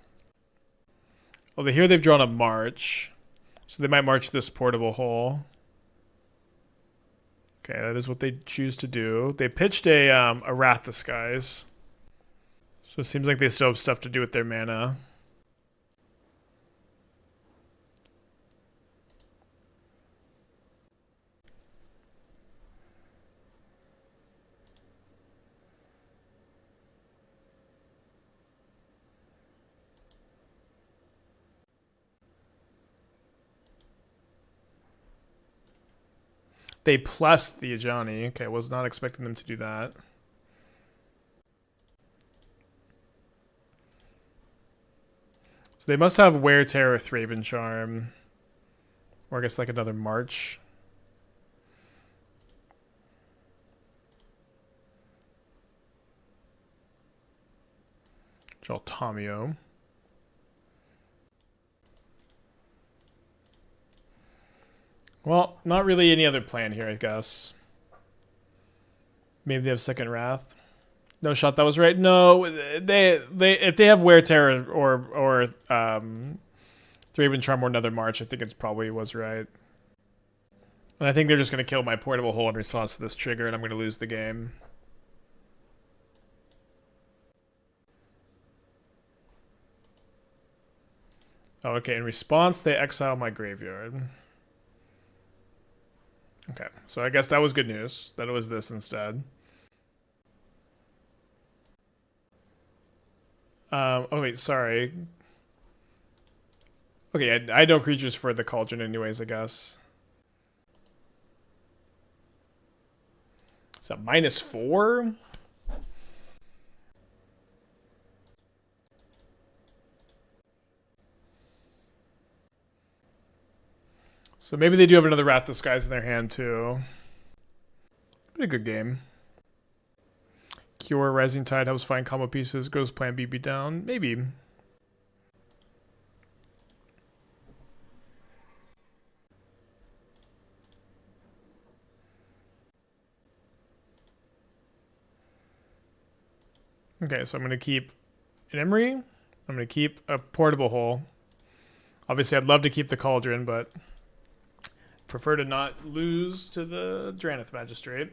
[SPEAKER 1] Well, here they've drawn a march. So they might march this Portable Hole. Okay, that is what they choose to do. They pitched a Wrath Disguise. So it seems like they still have stuff to do with their mana. They plus the Ajani. Okay, was not expecting them to do that. So they must have Wear Terror, Thraben Charm. Or I guess like another March. Draw Tamiyo. Well, not really any other plan here, I guess. Maybe they have second Wrath. No shot, that was right. No, they if they have Wear Terror or Thraben Charm or another March, I think it's probably was right. And I think they're just gonna kill my portable hole in response to this trigger, and I'm gonna lose the game. Oh, okay. In response, they exile my graveyard. Okay, so I guess that was good news, that it was this instead. Oh wait, sorry. Okay, I had no creatures for the Cauldron anyways, I guess. Is that -4? So maybe they do have another Wrath Disguise in their hand too. Pretty good game. Cure, Rising Tide helps find combo pieces. Goes Plan B down. Maybe. Okay, so I'm going to keep an Emry. I'm going to keep a portable hole. Obviously, I'd love to keep the Cauldron, but prefer to not lose to the Dranith Magistrate.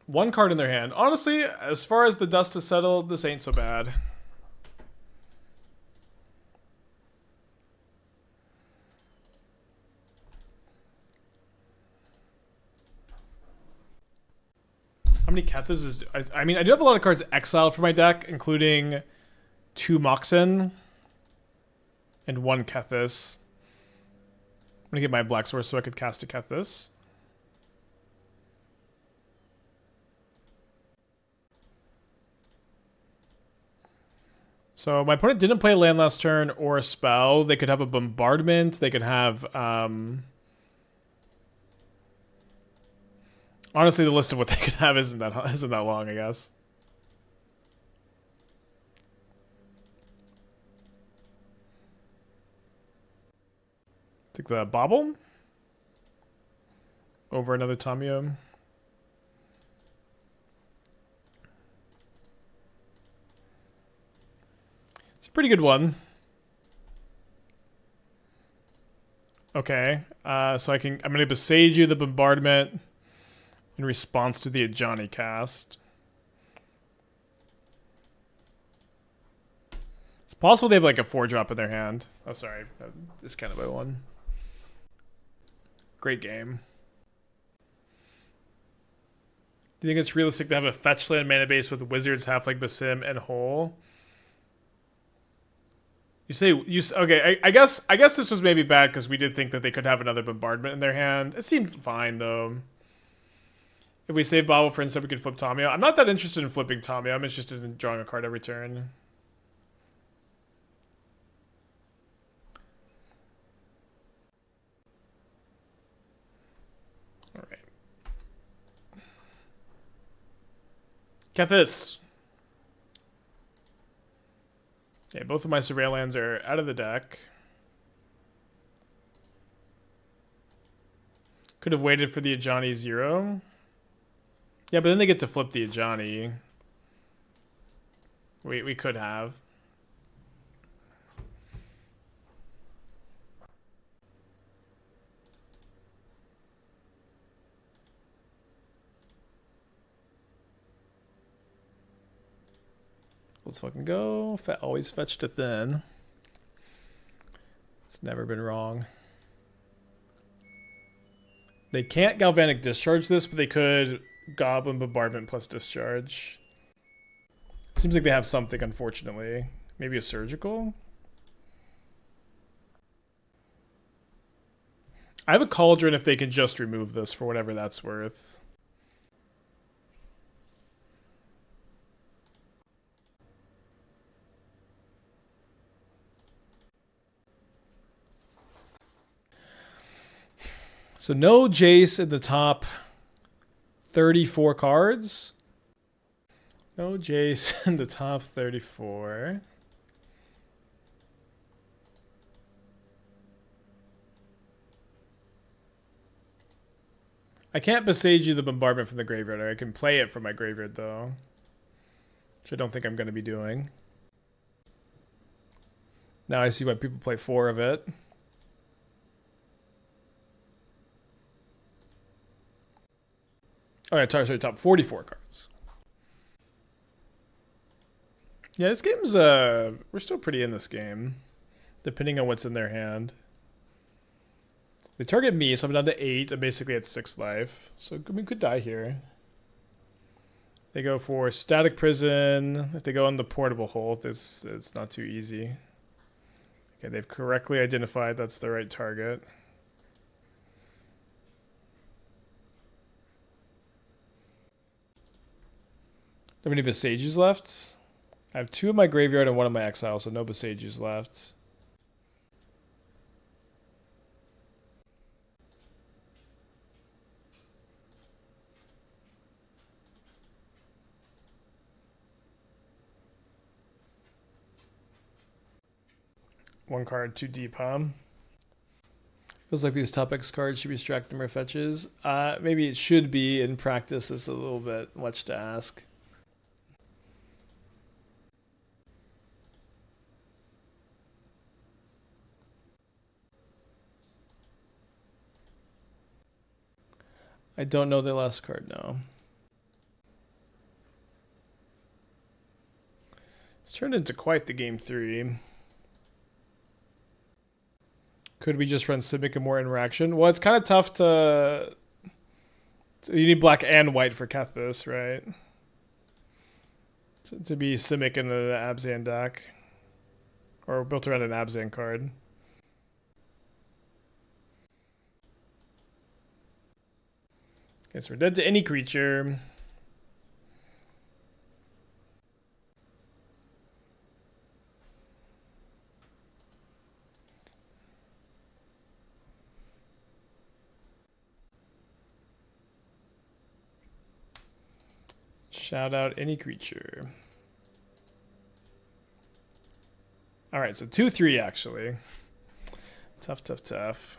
[SPEAKER 1] One card in their hand. Honestly, as far as the dust has settled, this ain't so bad. How many Kethis is... I mean, I do have a lot of cards exiled for my deck, including 2 Moxen and 1 Kethis. I'm going to get my Black Source so I could cast a Kethis. So my opponent didn't play a land last turn or a spell. They could have a bombardment. They could have... Honestly, the list of what they could have isn't that long, I guess. Take the Bauble over another Tamiyo. It's a pretty good one. Okay, so I'm going to Boseiju the bombardment in response to the Ajani cast. It's possible they have like a 4-drop in their hand. Oh, sorry, this kind of a one. Great game. Do you think it's realistic to have a fetch land mana base with Wizards, Halfling, Basim, and Hole? Okay? I guess this was maybe bad because we did think that they could have another bombardment in their hand. It seemed fine though. If we save Bauble, for instance, we could flip Tamiyo. I'm not that interested in flipping Tamiyo. I'm interested in drawing a card every turn. Alright. Kethis. Okay, both of my Surveil lands are out of the deck. Could have waited for the Ajani 0. Yeah, but then they get to flip the Ajani. We could have. Let's fucking go. Always fetch to thin. It's never been wrong. They can't Galvanic Discharge this, but they could Goblin Bombardment plus Discharge. Seems like they have something, unfortunately. Maybe a Surgical? I have a Cauldron if they can just remove this for whatever that's worth. So no Jace in the top 34 cards. No Jace in the top 34. I can't Boseiju the Bombardment from the graveyard. I can play it from my graveyard though, which I don't think I'm going to be doing. Now I see why people play 4 of it. Oh, yeah, sorry, top 44 cards. Yeah, this game's, we're still pretty in this game, depending on what's in their hand. They target me, so I'm down to 8. I'm basically at 6 life. So we could die here. They go for Static Prison. If they go on the Portable Hold, it's not too easy. Okay, they've correctly identified that's the right target. Do we have any Boseijus left? I have 2 in my graveyard and 1 in my exile, so no Boseijus left. One card, 2 deep, huh? Feels like these top X cards should be stacked number fetches. Maybe it should be. In practice, it's a little bit much to ask. I don't know the last card now. It's turned into quite the game 3. Could we just run Simic and more interaction? Well, it's kind of tough to... You need black and white for Kethis, right? To be Simic in an Abzan deck. Or built around an Abzan card. Okay, so we're dead to any creature. Shout out any creature. Alright, so 2-3 actually. Tough.